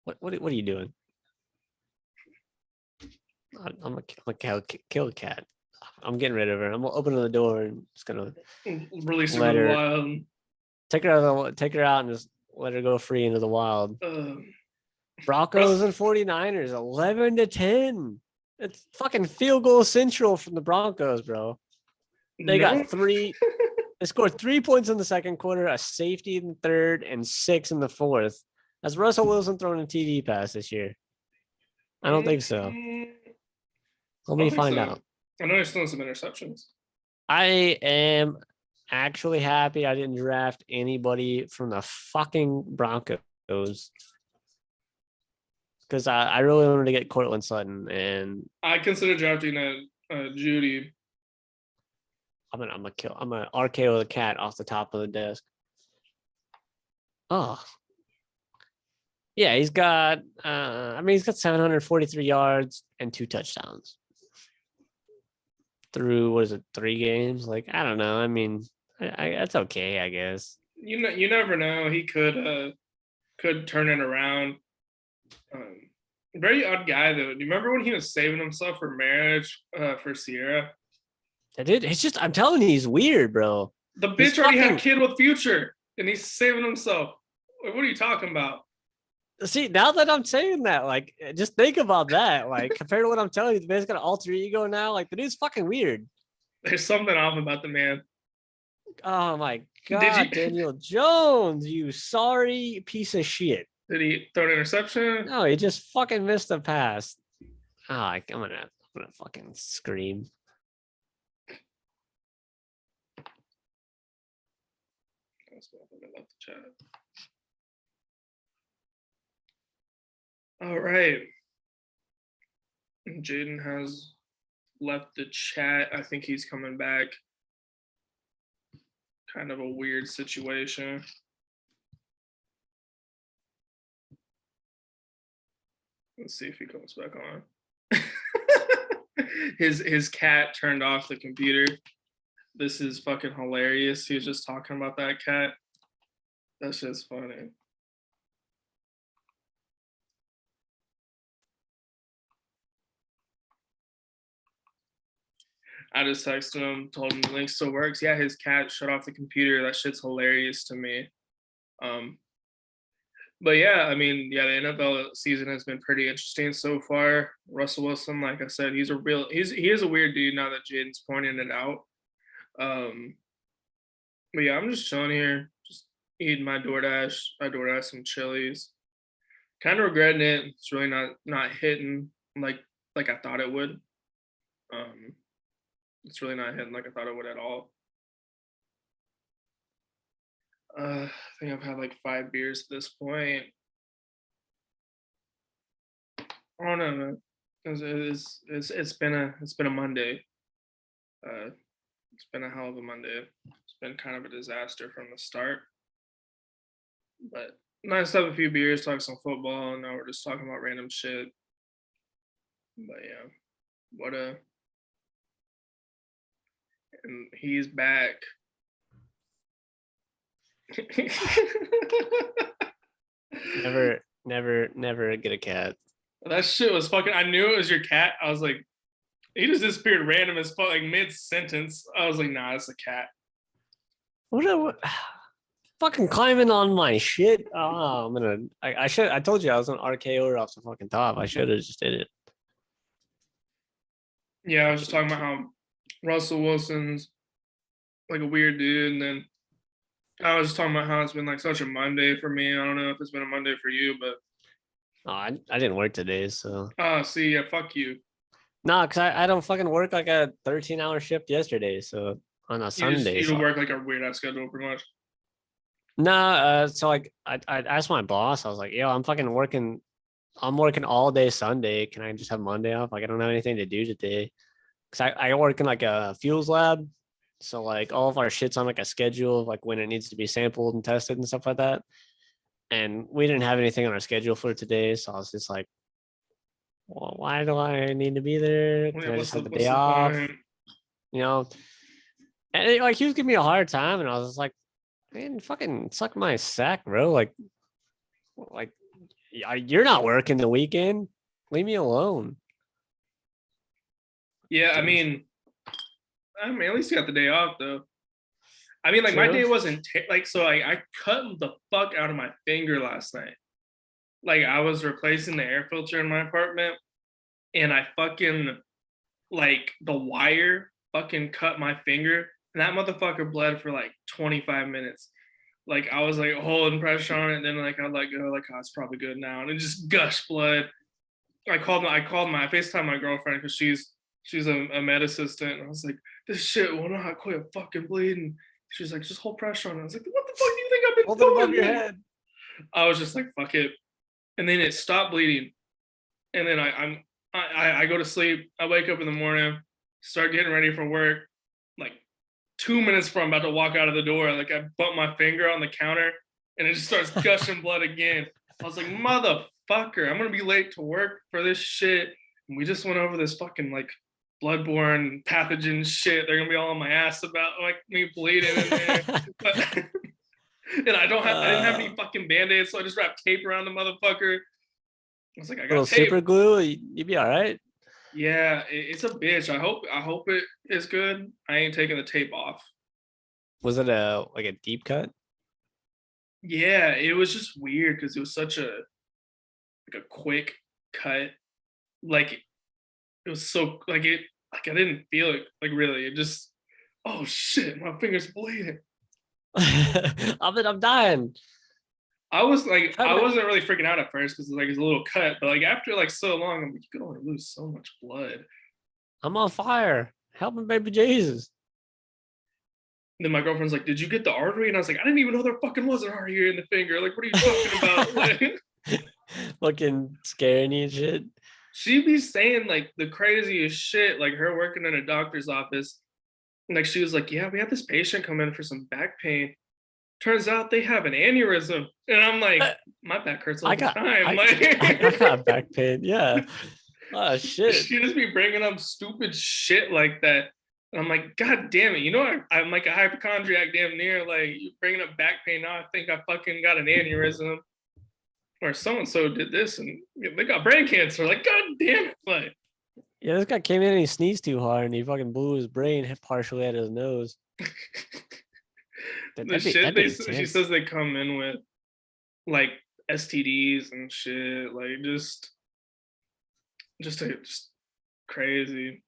Speaker 2: What are you doing? I'm gonna kill a cat. I'm getting rid of her. I'm gonna open the door and just gonna
Speaker 1: release her
Speaker 2: let
Speaker 1: to the
Speaker 2: her
Speaker 1: wild.
Speaker 2: take her out and just let her go free into the wild. Broncos
Speaker 1: Russ-
Speaker 2: and 49ers, 11-10. It's fucking field goal central from the Broncos, bro. They got three. They scored 3 points in the second quarter, a safety in the third, and 6 in the fourth. Has Russell Wilson thrown a TD pass this year? I don't think so. Let me find out.
Speaker 1: I know he's still some interceptions.
Speaker 2: I am actually happy I didn't draft anybody from the fucking Broncos because I really wanted to get Cortland Sutton, and
Speaker 1: I consider drafting Judy.
Speaker 2: I'm gonna RKO the cat off the top of the desk. Oh. Yeah, he's got he's got 743 yards and 2 touchdowns through, what is it, 3 games? Like, I don't know. I mean, that's okay, I guess.
Speaker 1: You never know. He could turn it around. Very odd guy though. Do you remember when he was saving himself for marriage for Sierra?
Speaker 2: I did. It's just, I'm telling you, he's weird, bro.
Speaker 1: The bitch already had a kid with Future, and he's saving himself. What are you talking about?
Speaker 2: See, now that I'm saying that, like, just think about that. Like, compared to what I'm telling you, the man's got an alter ego now. Like, the dude's fucking weird.
Speaker 1: There's something off about the man.
Speaker 2: Oh my God, Daniel Jones, you sorry piece of shit.
Speaker 1: Did he throw an interception?
Speaker 2: No, he just fucking missed a pass. Oh, I'm gonna fucking scream.
Speaker 1: All right. Jaden has left the chat. I think he's coming back. Kind of a weird situation. Let's see if he comes back on. His cat turned off the computer. This is fucking hilarious. He was just talking about that cat. That's just funny. I just texted him, told him the link still works. Yeah, his cat shut off the computer. That shit's hilarious to me. But yeah, I mean, yeah, the NFL season has been pretty interesting so far. Russell Wilson, like I said, he is a weird dude now that Jaden's pointing it out. But yeah, I'm just chilling here, just eating my DoorDash. I DoorDash some Chili's. Kind of regretting it. It's really not hitting like I thought it would. It's really not hitting like I thought it would at all. I think I've had like 5 beers at this point. I don't know, man. It's been a Monday. It's been a hell of a Monday. It's been kind of a disaster from the start. But nice to have a few beers, talk some football, and now we're just talking about random shit. But yeah, what a and he's back.
Speaker 2: Never get a cat.
Speaker 1: That shit was fucking. I knew it was your cat. I was like, he just disappeared random as fuck, like mid sentence. I was like, nah, it's a cat.
Speaker 2: What? Fucking climbing on my shit. Oh, I'm gonna. I should. I told you I was gonna RKO her off the fucking top. I should have just did it.
Speaker 1: Yeah, I was just talking about how Russell Wilson's like a weird dude, and then I was just talking about how it's been like such a Monday for me. I don't know if it's been a Monday for you, but
Speaker 2: Oh, I didn't work today, so.
Speaker 1: see, yeah, fuck you.
Speaker 2: Nah, cause I don't fucking work like a 13-hour shift yesterday, so on a Sunday.
Speaker 1: You
Speaker 2: So
Speaker 1: work like a weird ass schedule, pretty much.
Speaker 2: nah, so like I asked my boss, I was like, yo, I'm working all day Sunday. Can I just have Monday off? Like I don't have anything to do today. Cause I work in like a fuels lab. So like all of our shit's on like a schedule of like when it needs to be sampled and tested and stuff like that. And we didn't have anything on our schedule for today. So I was just like, well, why do I need to be there? Can I just have the day off?
Speaker 1: Point?
Speaker 2: You know? And like he was giving me a hard time, and I was just like, man, fucking suck my sack, bro. Like you're not working the weekend. Leave me alone.
Speaker 1: Yeah, I mean, at least you got the day off though. I mean, like my day wasn't like so. Like I cut the fuck out of my finger last night. Like I was replacing the air filter in my apartment, and I fucking like the wire fucking cut my finger, and that motherfucker bled for like 25 minutes. Like I was like holding pressure on it, and then like I let go, like oh, it's probably good now, and it just gushed blood. I called my FaceTime my girlfriend because she's a med assistant, and I was like, this shit will not quit fucking bleeding. She's like, just hold pressure on it. I was like, what the fuck do you think I've been
Speaker 2: Hold
Speaker 1: doing?
Speaker 2: it above your head.
Speaker 1: I was just like, fuck it. And then it stopped bleeding. And then I go to sleep. I wake up in the morning, start getting ready for work. Like 2 minutes before I'm about to walk out of the door, like I bump my finger on the counter and it just starts gushing blood again. I was like, motherfucker, I'm gonna be late to work for this shit. And we just went over this fucking like bloodborne pathogen shit. They're gonna be all on my ass about like me bleeding in there. And I didn't have any fucking band-aids, so I just wrapped tape around the motherfucker. I was like, I got
Speaker 2: little
Speaker 1: tape.
Speaker 2: super glue, you'd be all right.
Speaker 1: Yeah, it's a bitch. I hope it is good. I ain't taking the tape off.
Speaker 2: Was it a deep cut?
Speaker 1: Yeah, it was just weird because it was such a quick cut. Like it was so like I didn't feel it like really. It just oh shit, my finger's bleeding.
Speaker 2: I'm dying.
Speaker 1: I wasn't really freaking out at first because it's a little cut, but like after like so long, I'm like, you can only lose so much blood.
Speaker 2: I'm on fire. Help me, baby Jesus.
Speaker 1: And then my girlfriend's like, did you get the artery? And I was like, I didn't even know there fucking was an artery in the finger. Like, what are you talking about? Like,
Speaker 2: fucking scaring you and shit.
Speaker 1: She'd be saying like the craziest shit, like her working in a doctor's office. And like she was like, yeah, we had this patient come in for some back pain. Turns out they have an aneurysm. And I'm like, my back hurts all the time.
Speaker 2: I got back pain. Yeah. Oh shit.
Speaker 1: She just be bringing up stupid shit like that. And I'm like, God damn it. You know, I'm like a hypochondriac damn near. Like, you bringing up back pain now. I think I fucking got an aneurysm. Or so-and-so did this and they got brain cancer. Like, God damn it. Like,
Speaker 2: yeah, this guy came in and he sneezed too hard and he fucking blew his brain partially out of his nose.
Speaker 1: She says they come in with like STDs and shit, like just crazy.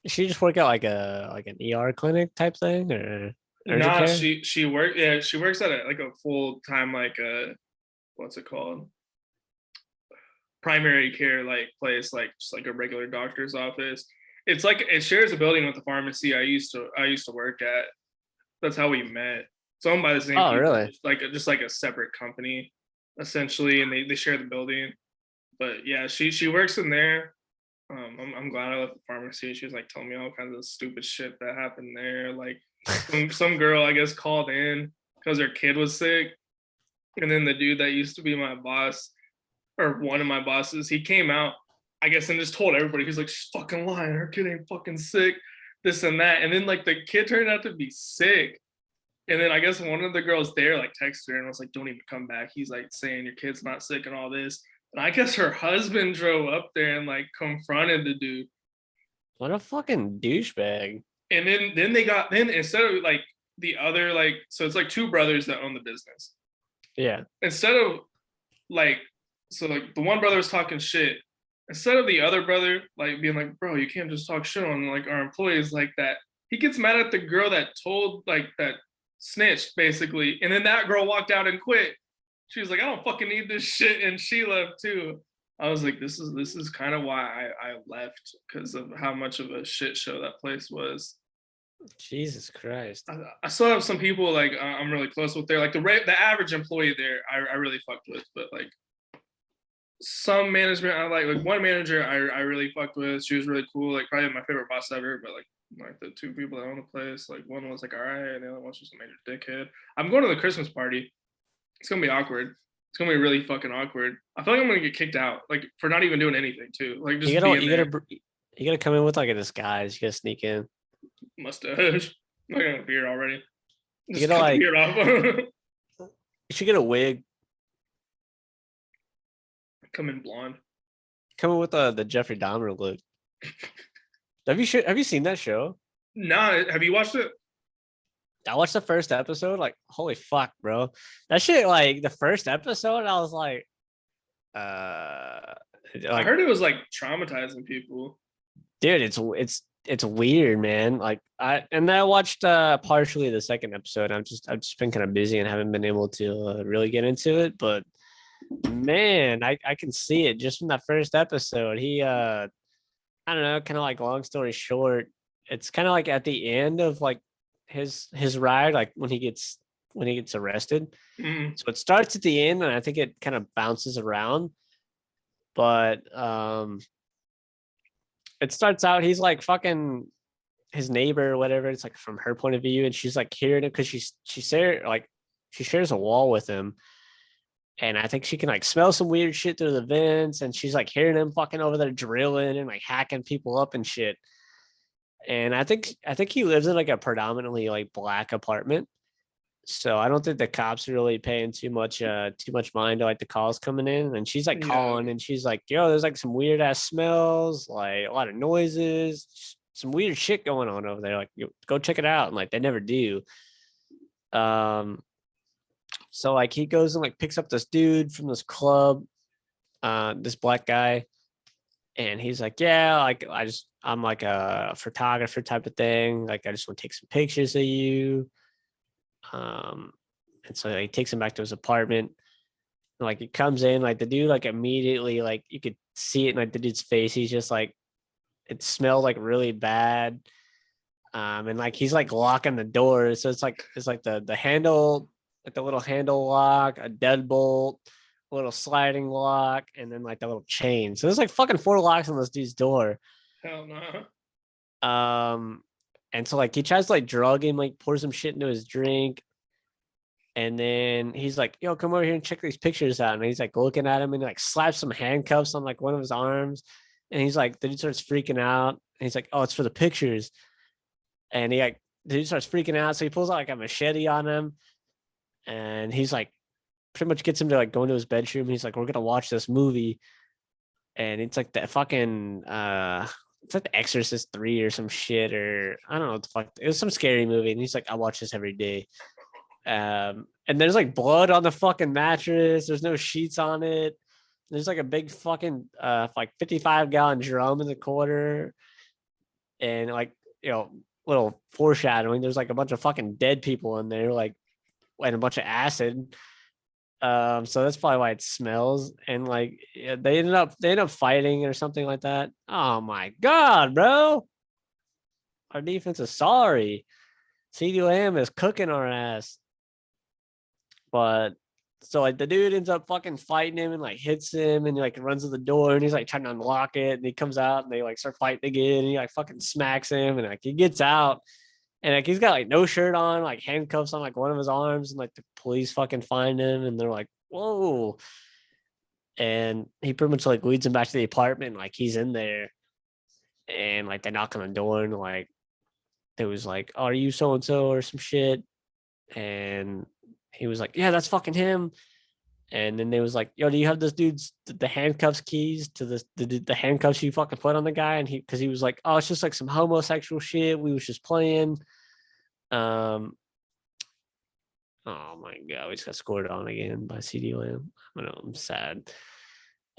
Speaker 2: She just work out like an ER clinic type thing or
Speaker 1: no, she works at a full time what's it called? Primary care place, just like a regular doctor's office. It's like it shares a building with the pharmacy I used to work at. That's how we met. It's owned by the same people,
Speaker 2: really?
Speaker 1: Just like a separate company, essentially, and they share the building. But yeah, she works in there. I'm glad I left the pharmacy. She was like telling me all kinds of stupid shit that happened there. Like some girl I guess called in because her kid was sick, and then the dude that used to be my boss or one of my bosses, he came out, I guess, and just told everybody, he's like, she's fucking lying, her kid ain't fucking sick, this and that. And then like the kid turned out to be sick. And then I guess one of the girls there like texted her and was like, don't even come back. He's like saying your kid's not sick and all this. And I guess her husband drove up there and like confronted the dude.
Speaker 2: What a fucking douchebag.
Speaker 1: And then they got then instead of like the other like so it's like two brothers that own the business.
Speaker 2: Yeah.
Speaker 1: Instead of like so like the one brother was talking shit. Instead of the other brother like being like, bro, you can't just talk shit on like our employees like that. He gets mad at the girl that told like that snitched basically, and then that girl walked out and quit. She was like, I don't fucking need this shit, and she left too. I was like, this is kind of why I left, because of how much of a shit show that place was.
Speaker 2: Jesus Christ.
Speaker 1: I still have some people like I'm really close with there, like the average employee there I really fucked with, but like some management I like one manager I really fucked with. She was really cool, like probably my favorite boss ever, but like the two people that own the place, like one was like all right, and the other one's just a major dickhead. I'm going to the Christmas party. It's gonna be awkward. It's gonna be really fucking awkward. I feel like I'm gonna get kicked out, like for not even doing anything too. Like just
Speaker 2: you gotta come in with like a disguise. You gotta sneak in.
Speaker 1: Mustache. I'm not gonna beard already. Just
Speaker 2: You gotta like.
Speaker 1: beard off.
Speaker 2: You should get a wig.
Speaker 1: Come in blonde.
Speaker 2: Come in with the Jeffrey Dahmer look. Have you seen that show?
Speaker 1: Nah, have you watched it?
Speaker 2: I watched the first episode. Like, holy fuck, bro! That shit. Like the first episode, I was like,
Speaker 1: I heard it was like traumatizing people.
Speaker 2: Dude, it's weird, man. Like I watched partially the second episode. I've just been kind of busy and haven't been able to really get into it. But man, I can see it just from that first episode. He I don't know, kind of like long story short, it's kind of like at the end of like his ride, like when he gets arrested.
Speaker 1: Mm-hmm.
Speaker 2: So it starts at the end, and I think it kind of bounces around. But it starts out, he's like fucking his neighbor or whatever. It's like from her point of view, and she's like hearing it because she shares a wall with him. And I think she can like smell some weird shit through the vents, and she's like hearing him fucking over there drilling and like hacking people up and shit. And I think he lives in like a predominantly like black apartment. So I don't think the cops are really paying too much mind to like the calls coming in. And she's like calling and she's like, yo, there's like some weird ass smells, like a lot of noises, some weird shit going on over there. Like, go check it out. And like they never do. So like he goes and like picks up this dude from this club, this black guy, and he's like, yeah, like I'm like a photographer type of thing. Like I just want to take some pictures of you. And so he takes him back to his apartment. And, like he comes in, like the dude, like immediately, like you could see it in like the dude's face. He's just like, it smelled like really bad. And like he's like locking the door. So it's like the handle, like the little handle lock, a deadbolt, a little sliding lock, and then like the little chain. So there's like fucking 4 locks on this dude's door.
Speaker 1: Hell no.
Speaker 2: And so like he tries to like drug him, like pour some shit into his drink. And then he's like, yo, come over here and check these pictures out. And he's like looking at him and like slaps some handcuffs on like one of his arms. And he's like, the dude starts freaking out. And he's like, oh, it's for the pictures. And the dude starts freaking out. So he pulls out like a machete on him. And he's like, pretty much gets him to like go into his bedroom. He's like, we're gonna watch this movie, and it's like the fucking it's like The Exorcist 3 or some shit, or I don't know what the fuck. It was some scary movie, and he's like, I watch this every day. And there's like blood on the fucking mattress. There's no sheets on it. There's like a big fucking like 55-gallon drum in the corner, and like, you know, little foreshadowing. There's like a bunch of fucking dead people in there, like, and a bunch of acid. So that's probably why it smells. And like they end up fighting or something like that. Oh my god, bro. Our defense is sorry. CeeDee Lamb is cooking our ass. But So like the dude ends up fucking fighting him and like hits him and he like runs to the door and he's like trying to unlock it and he comes out and they like start fighting again and he like fucking smacks him and like he gets out and like he's got like no shirt on, like handcuffs on like one of his arms and like the police fucking find him and they're like, whoa. And he pretty much like leads him back to the apartment, like he's in there and like they knock on the door and like it was like, are you so and so or some shit? And he was like, yeah, that's fucking him. And then they was like, yo, do you have this dude's the handcuffs keys to the handcuffs you fucking put on the guy? And because he was like, oh, it's just like some homosexual shit. We was just playing. Oh my god, we just got scored on again by CD Lamb. I know, I'm sad.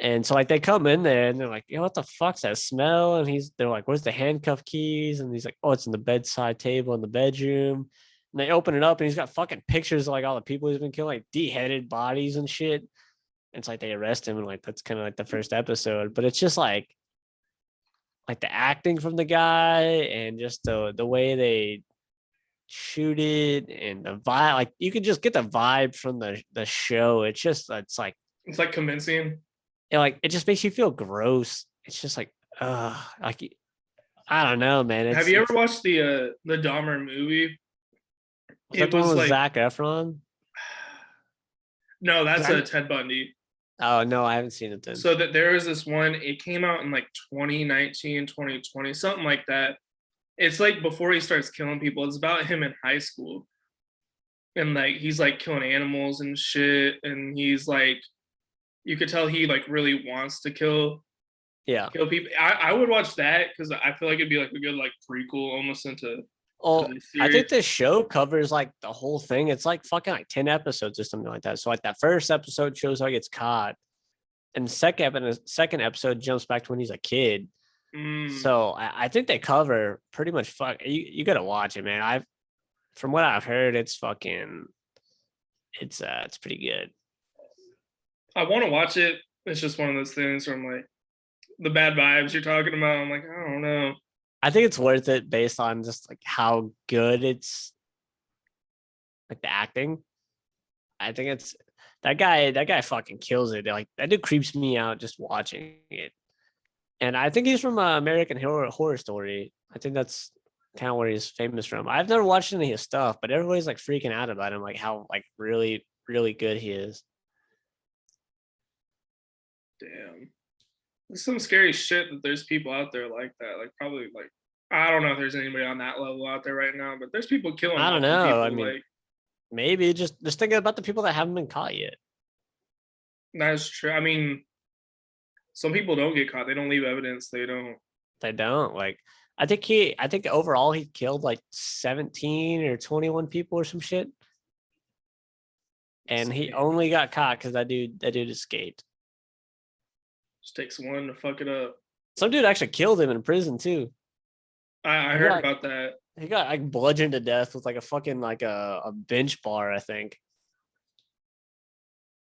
Speaker 2: And so like they come in there and they're like, yo, what the fuck's that smell? And they're like, where's the handcuff keys? And he's like, oh, it's in the bedside table in the bedroom. And they open it up and he's got fucking pictures of like all the people he's been killing, like beheaded bodies and shit. And it's like they arrest him and like that's kind of like the first episode. But it's just like the acting from the guy and just the way they shoot it and the vibe. Like you can just get the vibe from the show. It's like
Speaker 1: convincing.
Speaker 2: like it just makes you feel gross. It's just like like I don't know, man.
Speaker 1: Have you ever watched the Dahmer movie?
Speaker 2: It was like Zac Efron.
Speaker 1: No, that's a Ted Bundy.
Speaker 2: Oh no, I haven't seen it then.
Speaker 1: So that there was this one, it came out in like 2019, 2020, something like that. It's like before he starts killing people. It's about him in high school. And like he's like killing animals and shit. And he's like, you could tell he like really wants to kill people. I would watch that because I feel like it'd be like a good like prequel almost into.
Speaker 2: Oh, I think this show covers like the whole thing. It's like fucking like 10 episodes or something like that. So like that first episode shows how he gets caught. And the second episode jumps back to when he's a kid. So I think they cover pretty much you gotta watch it, man. From what I've heard, it's fucking it's pretty good.
Speaker 1: I want to watch it. It's just one of those things where I'm like, the bad vibes you're talking about, I'm like, I don't know.
Speaker 2: I think it's worth it based on just like how good it's like the acting. I think it's that guy fucking kills it. Like that dude creeps me out just watching it. And I think he's from American Horror Story. I think that's kind of where he's famous from. I've never watched any of his stuff, but everybody's like freaking out about him, like how like really, really good he is.
Speaker 1: Damn. There's some scary shit that there's people out there like that. Like probably like I don't know if there's anybody on that level out there right now, but there's people killing.
Speaker 2: I don't know.
Speaker 1: People,
Speaker 2: I mean, like, maybe just thinking about the people that haven't been caught yet.
Speaker 1: That's true. I mean, some people don't get caught. They don't leave evidence. They don't.
Speaker 2: Like I think overall he killed like 17 or 21 people or some shit. And he only got caught because that dude escaped.
Speaker 1: Just takes one to fuck it up.
Speaker 2: Some dude actually killed him in prison too.
Speaker 1: I heard about that.
Speaker 2: He got like bludgeoned to death with like a fucking like a bench bar, I think.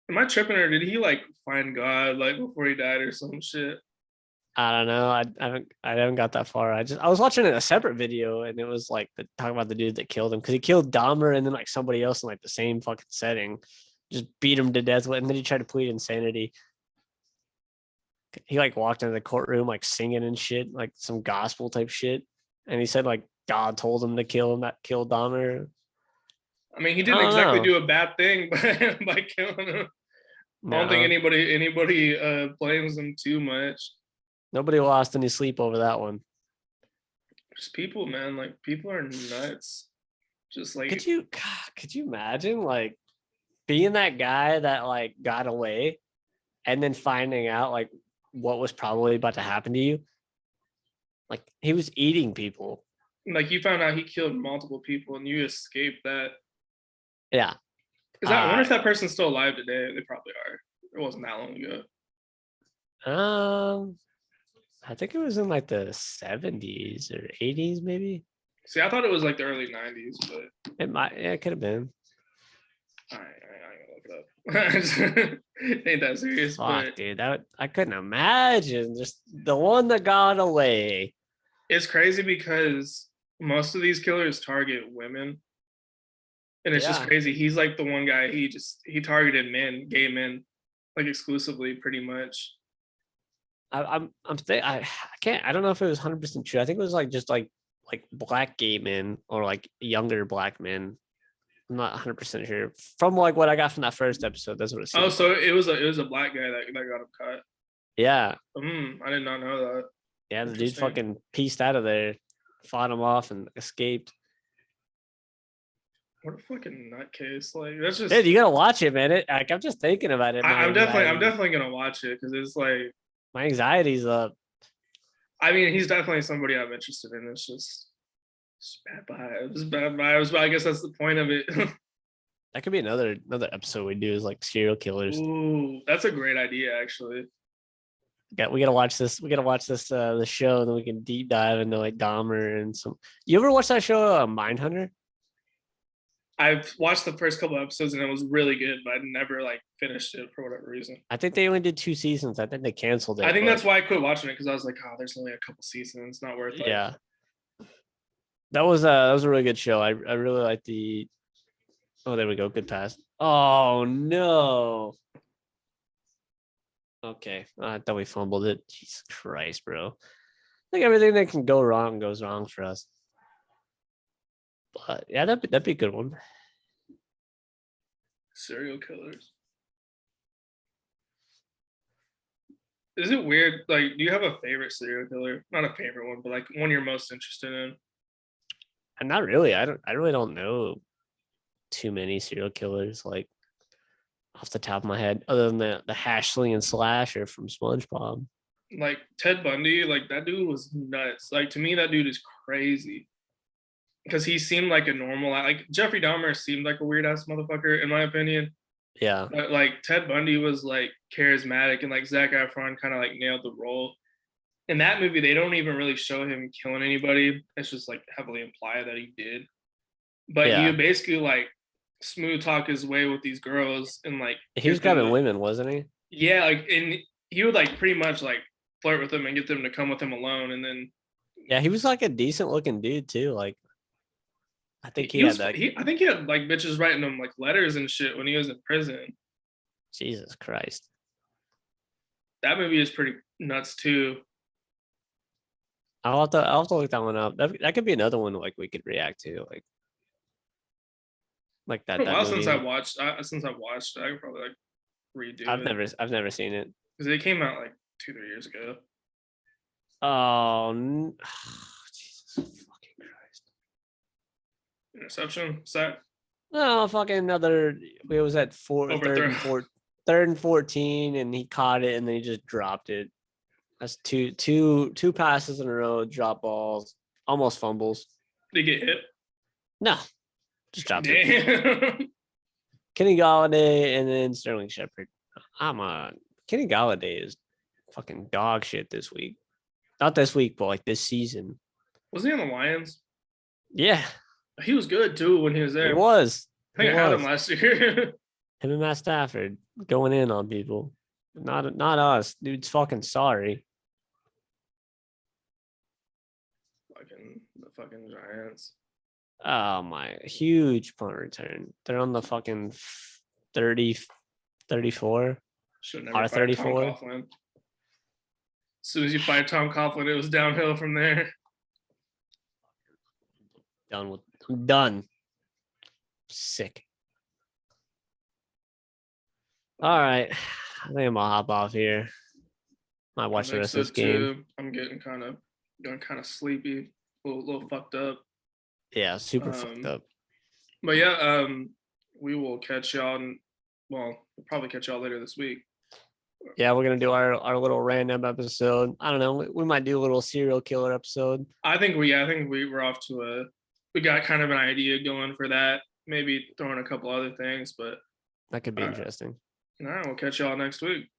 Speaker 1: Am I tripping or did he like find God like before he died or some shit?
Speaker 2: I don't know. I haven't got that far. I was watching a separate video and it was like talking about the dude that killed him because he killed Dahmer and then like somebody else in like the same fucking setting, just beat him to death and then he tried to plead insanity. He like walked into the courtroom like singing and shit, like some gospel type shit, and he said like God told him to kill him, that killed Dahmer.
Speaker 1: I mean, he didn't exactly do a bad thing by killing him. No. I don't think anybody blames him too much.
Speaker 2: Nobody lost any sleep over that one.
Speaker 1: Just people, man. Like people are nuts. Just like
Speaker 2: could you imagine like being that guy that like got away and then finding out like what was probably about to happen to you? Like he was eating people.
Speaker 1: Like you found out he killed multiple people and you escaped that.
Speaker 2: Yeah.
Speaker 1: Because I wonder if that person's still alive today. They probably are. It wasn't that long
Speaker 2: ago. I think it was in like the 70s or 80s, maybe.
Speaker 1: See, I thought it was like the early 90s, but
Speaker 2: it could have been.
Speaker 1: All right, I gotta look it up. Ain't that serious?
Speaker 2: Fuck, but dude, I couldn't imagine just the one that got away.
Speaker 1: It's crazy because most of these killers target women. And it's just
Speaker 2: Yeah.
Speaker 1: crazy. He's like the one guy, he targeted men, gay men, like exclusively pretty much.
Speaker 2: I can't, I don't know if it was 100% true. I think it was like just like black gay men or like younger black men. I'm not 100% sure. From like what I got from that first episode, that's what it
Speaker 1: Oh,
Speaker 2: seemed
Speaker 1: so
Speaker 2: like.
Speaker 1: it was a black guy that got him cut.
Speaker 2: Yeah.
Speaker 1: I did not know that.
Speaker 2: Yeah, the dude
Speaker 1: Interesting.
Speaker 2: fucking pieced out of there, fought him off and escaped.
Speaker 1: What a fucking nutcase! Like that's just.
Speaker 2: Dude, you gotta watch it, man. Like I'm just thinking about it.
Speaker 1: I'm definitely gonna watch it because it's like.
Speaker 2: My anxiety's up.
Speaker 1: I mean, he's definitely somebody I'm interested in. It's just bad vibes, bad vibes. But I guess that's the point of it.
Speaker 2: That could be another episode we do is like serial killers.
Speaker 1: Ooh, that's a great idea, actually.
Speaker 2: We gotta watch this. We gotta watch this the show, and then we can deep dive into like Dahmer and some. You ever watch that show, Mindhunter?
Speaker 1: I've watched the first couple episodes and it was really good, but I never like finished it for whatever reason.
Speaker 2: I think they only did 2 seasons. I think they canceled it.
Speaker 1: I think that's why I quit watching it because I was like, oh, there's only a couple seasons, not worth it.
Speaker 2: Yeah, that was a really good show. I really like the. Oh, there we go. Good pass. Oh no. Okay, I thought we fumbled it. Jesus Christ, bro. I think everything that can go wrong goes wrong for us. But yeah, that'd be a good one.
Speaker 1: Serial killers. Is it weird? Like, do you have a favorite serial killer? Not a favorite one, but like one you're most interested in.
Speaker 2: And not really. I really don't know too many serial killers like off the top of my head, other than the hash slinging slasher from SpongeBob.
Speaker 1: Like Ted Bundy, like that dude was nuts. Like to me, that dude is crazy. Because he seemed like a normal, like Jeffrey Dahmer seemed like a weird ass motherfucker, in my opinion.
Speaker 2: Yeah.
Speaker 1: But like Ted Bundy was like charismatic, and like Zac Efron kind of like nailed the role. In that movie, they don't even really show him killing anybody. It's just like heavily implied that he did. But he
Speaker 2: Yeah.
Speaker 1: would basically like smooth talk his way with these girls and like
Speaker 2: He was grabbing women, wasn't he?
Speaker 1: yeah, like and he would like pretty much like flirt with them and get them to come with him alone, and then
Speaker 2: Yeah, he was like a decent looking dude too. Like I think
Speaker 1: he was I think he had like bitches writing him like letters and shit when he was in prison.
Speaker 2: Jesus Christ.
Speaker 1: That movie is pretty nuts too.
Speaker 2: I'll have to look that one up. That could be another one like we could react to, like that.
Speaker 1: Well,
Speaker 2: Movie.
Speaker 1: since I've watched, I could probably like redo it.
Speaker 2: I've never seen it
Speaker 1: because it came out like 2-3 years ago.
Speaker 2: Oh, Jesus fucking Christ!
Speaker 1: Interception, sack.
Speaker 2: No, fucking another. It was at third and 14, and he caught it, and then he just dropped it. That's two passes in a row, drop balls, almost fumbles.
Speaker 1: Did he get hit?
Speaker 2: No, just dropped it. Kenny Galladay and then Sterling Shepard. Kenny Galladay is fucking dog shit this week. Not this week, but like this season.
Speaker 1: Was he on the Lions?
Speaker 2: Yeah.
Speaker 1: He was good too when he was there.
Speaker 2: He was.
Speaker 1: I think I had him last year.
Speaker 2: Him and Matt Stafford going in on people. Not us. Dude's fucking sorry.
Speaker 1: The fucking Giants.
Speaker 2: Oh my, huge punt return. They're on the fucking 30, 34.
Speaker 1: Should never fired 34. Tom Coughlin. As soon as you fired Tom Coughlin, it was downhill from there.
Speaker 2: I'm done. Sick. All right. I think I'm gonna hop off here. Might watch the rest of this game.
Speaker 1: Too. I'm getting kind of sleepy, a little fucked up.
Speaker 2: Yeah, super fucked up.
Speaker 1: But yeah, we will catch y'all. We'll probably catch y'all later this week.
Speaker 2: Yeah, we're gonna do our little random episode. I don't know. We might do a little serial killer episode.
Speaker 1: I think we're off to we got kind of an idea going for that. Maybe throwing a couple other things, but
Speaker 2: that could be interesting.
Speaker 1: All right, we'll catch y'all next week.